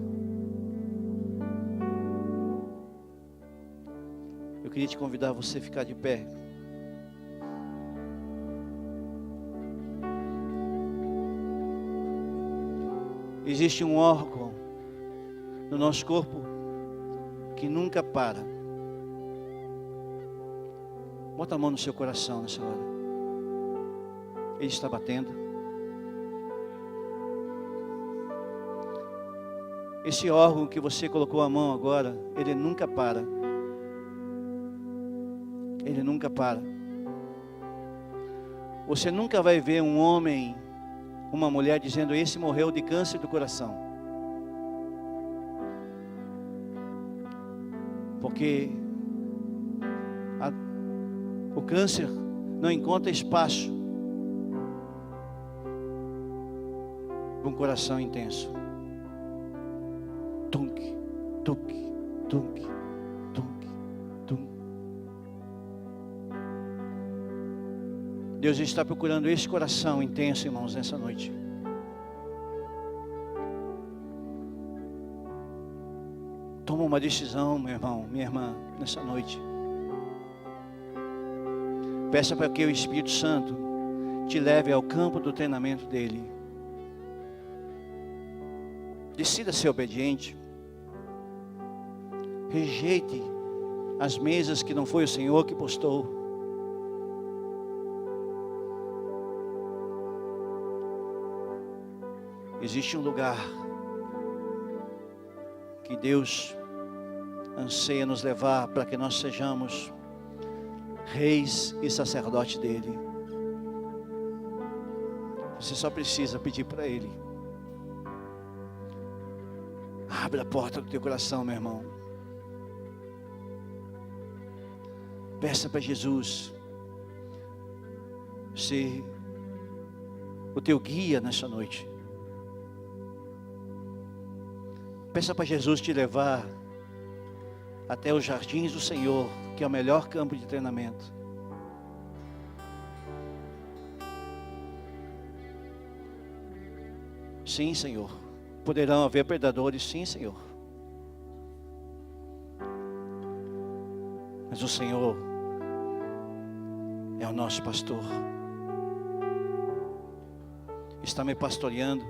Eu queria te convidar a você ficar de pé. Existe um órgão no nosso corpo que nunca para. Bota a mão no seu coração nessa hora. Ele está batendo. Esse órgão que você colocou a mão agora, ele nunca para. Ele nunca para. Você nunca vai ver um homem, uma mulher dizendo: esse morreu de câncer do coração. Porque o câncer não encontra espaço para um coração intenso. Tunk, tunk, tunk, tunk, tunk. Deus está procurando esse coração intenso, irmãos, nessa noite. Toma uma decisão, meu irmão, minha irmã, nessa noite. Peça para que o Espírito Santo te leve ao campo do treinamento dele. Decida ser obediente. Rejeite as mesas que não foi o Senhor que postou. Existe um lugar que Deus anseia nos levar para que nós sejamos reis e sacerdotes dele. Você só precisa pedir para ele. Abre a porta do teu coração, meu irmão. Peça para Jesus ser o teu guia nessa noite. Peça para Jesus te levar até os jardins do Senhor, que é o melhor campo de treinamento. Sim, Senhor. Poderão haver predadores, sim, Senhor. Mas o Senhor é o nosso pastor. Está me pastoreando.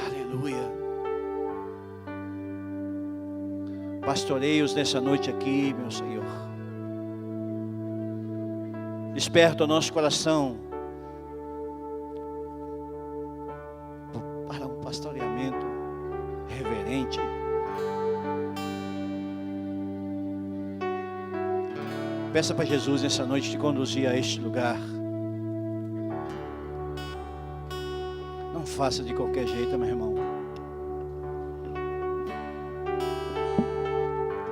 Aleluia. Pastoreie-os nessa noite aqui, meu Senhor. Desperta o nosso coração para um pastoreamento reverente. Peça para Jesus nessa noite te conduzir a este lugar. Não faça de qualquer jeito, meu irmão.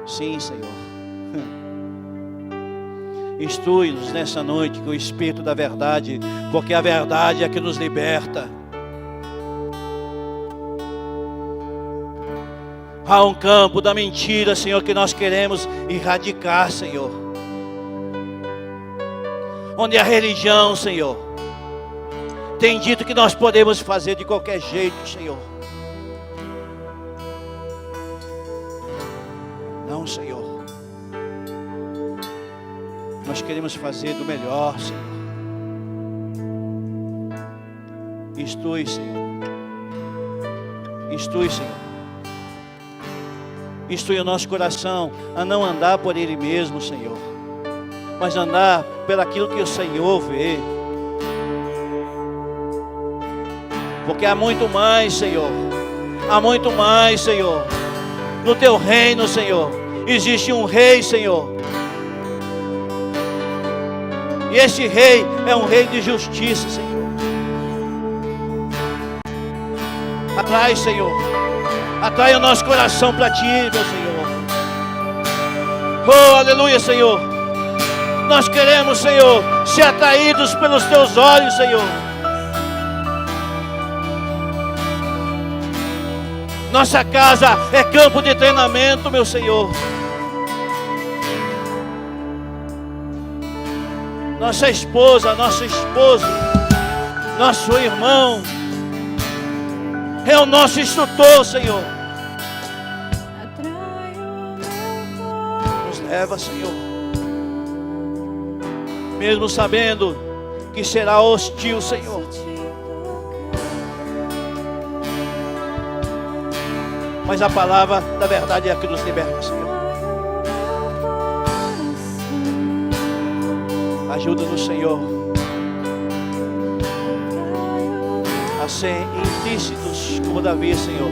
Sim, Senhor. Instrui-nos nessa noite com o Espírito da verdade, porque a verdade é que nos liberta. Há um campo da mentira, Senhor, que nós queremos erradicar, Senhor. Onde a religião, Senhor, tem dito que nós podemos fazer de qualquer jeito, Senhor. Não, Senhor. Nós queremos fazer do melhor, Senhor. Instrui, Senhor. Instrui, Senhor. Instrui o nosso coração a não andar por ele mesmo, Senhor, mas andar pelaquilo que o Senhor vê. Porque há muito mais, Senhor. Há muito mais, Senhor. No teu reino, Senhor, existe um rei, Senhor. E esse rei é um rei de justiça, Senhor. Atrai, Senhor. Atrai o nosso coração para ti, meu Senhor. Oh, aleluia, Senhor. Nós queremos, Senhor, ser atraídos pelos teus olhos, Senhor. Nossa casa é campo de treinamento, meu Senhor. Nossa esposa, nosso esposo, nosso irmão é o nosso instrutor, Senhor. Nos leva, Senhor, mesmo sabendo que será hostil, Senhor. Mas a palavra da verdade é a que nos liberta, Senhor. Ajuda-nos, Senhor, a ser implícitos como Davi, Senhor.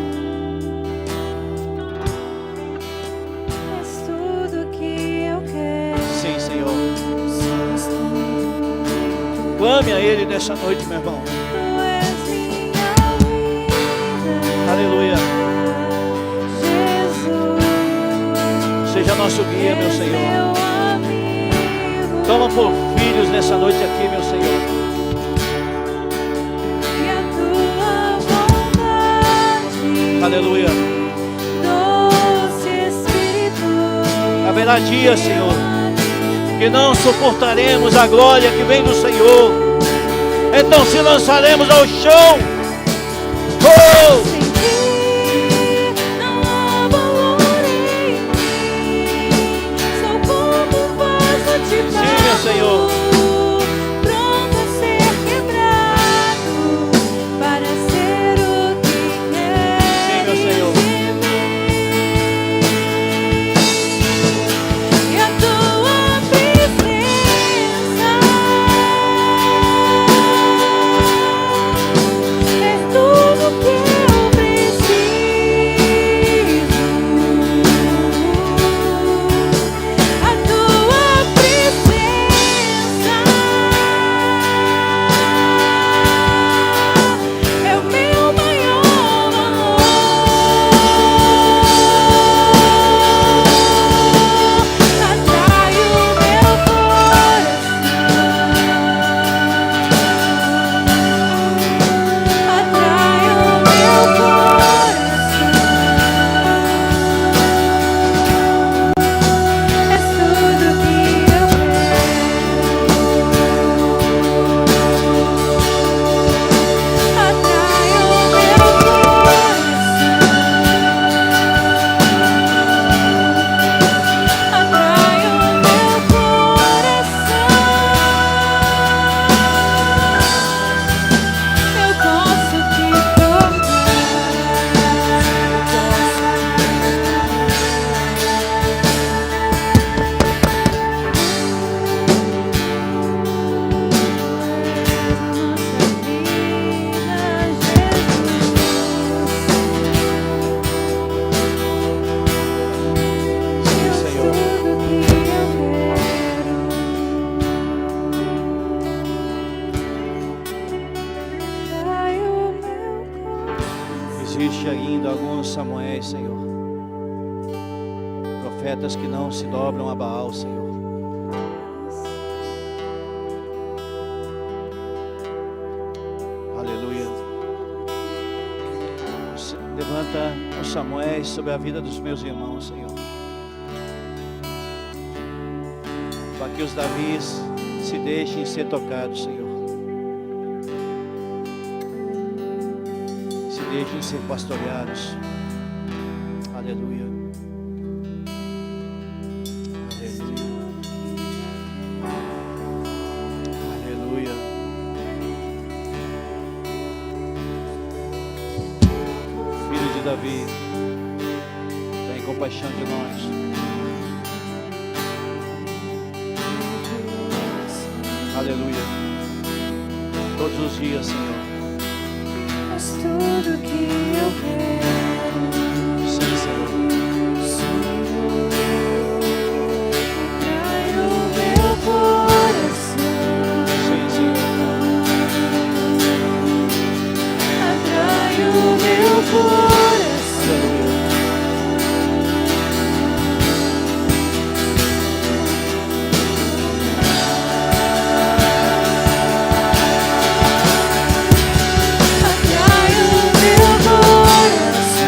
És tudo que eu quero. Sim, Senhor. Clame a Ele nessa noite, meu irmão. Tu és minha vida. Aleluia. Jesus, Seja nosso guia, meu Senhor. meu amigo. Toma por filhos nessa noite aqui, meu Senhor. E a tua vontade. Aleluia. Doce Espírito. Haverá dias, Senhor, que não suportaremos a glória que vem do Senhor. Então se lançaremos ao chão. Oh! Sem ti não há valor em mim. Sou como um vaso de barro. Sim, meu Senhor. Pronto a ser quebrado para ser o que queres. Sim, meu Senhor. De mim. E a tua presença é tudo que eu preciso. A tua presença é o meu maior valor. Atrai o meu coração. Atrai o meu coração. És tudo que eu quero. Atrai o meu coração. Atrai o meu coração. Eu posso te tocar. Sim, Senhor. Existe ainda alguns Samuéis, Senhor. Profetas que não se dobram a Baal, Senhor. Aleluia. Levanta os Samuéis sobre a vida dos meus irmãos, Senhor. Para que os Davis se deixem ser tocados, Senhor. Se deixem ser pastoreados. Aleluia. Aleluia. de Davi, tem compaixão de nós. Aleluia. Todos os dias, Senhor. És tudo que eu quero. Sim, Senhor. Atrai o meu coração. Sim, Senhor. Atrai o meu coração. Aleluia. Atrai o meu coração.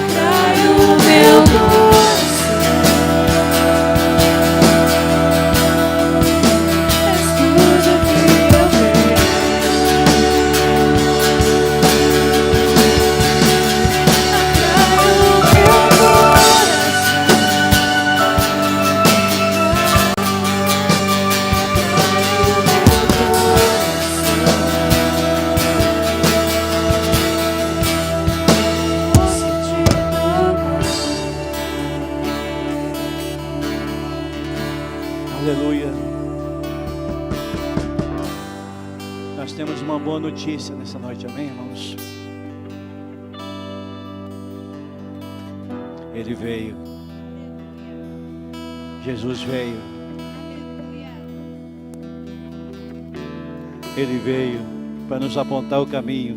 Atrai o meu coração. És tudo que eu quero. Atrai o meu Aleluia. Nós temos uma boa notícia nessa noite, amém, irmãos? Ele veio. Jesus veio. Ele veio para nos apontar o caminho.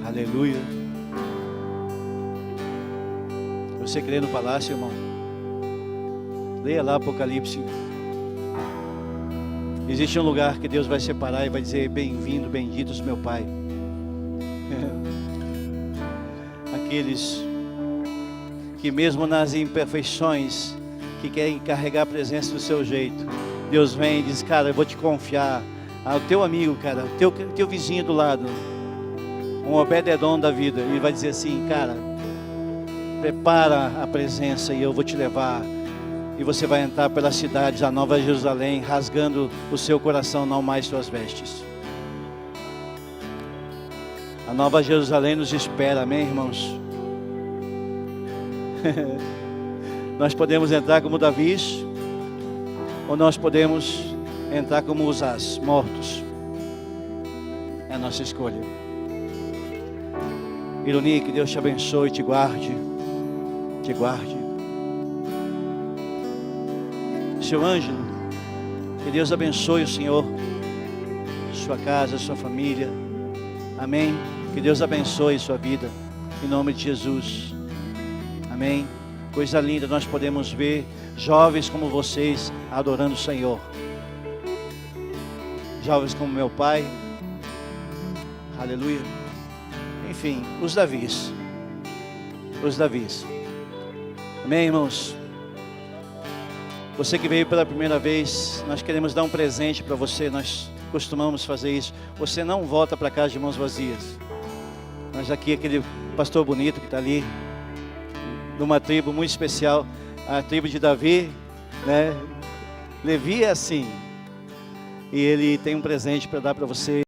Aleluia. Você crê no palácio, irmão? Leia lá Apocalipse. Existe um lugar que Deus vai separar e vai dizer: bem-vindo, benditos meu Pai. Aqueles que mesmo nas imperfeições, que querem carregar a presença do seu jeito, Deus vem e diz: cara, eu vou te confiar. O teu amigo, cara, o teu vizinho do lado, um Obed-edom da vida, ele vai dizer assim: cara, prepara a presença e eu vou te levar. E você vai entrar pelas cidades da Nova Jerusalém, rasgando o seu coração, não mais suas vestes. A Nova Jerusalém nos espera, amém, irmãos? Nós podemos entrar como Davi, ou nós podemos entrar como Uzás, mortos. É a nossa escolha. Ironi, que Deus te abençoe, te guarde. Te guarde. Seu Ângelo, que Deus abençoe o Senhor, sua casa, sua família, amém. Que Deus abençoe sua vida, em nome de Jesus, amém. Coisa linda, nós podemos ver jovens como vocês adorando o Senhor, jovens como meu pai, aleluia. Enfim, os Davis, amém, irmãos. Você que veio pela primeira vez, nós queremos dar um presente para você. Nós costumamos fazer isso. Você não volta para casa de mãos vazias. Nós aqui, aquele pastor bonito que está ali, de uma tribo muito especial, a tribo de Davi, né? Levi é assim. E ele tem um presente para dar para você.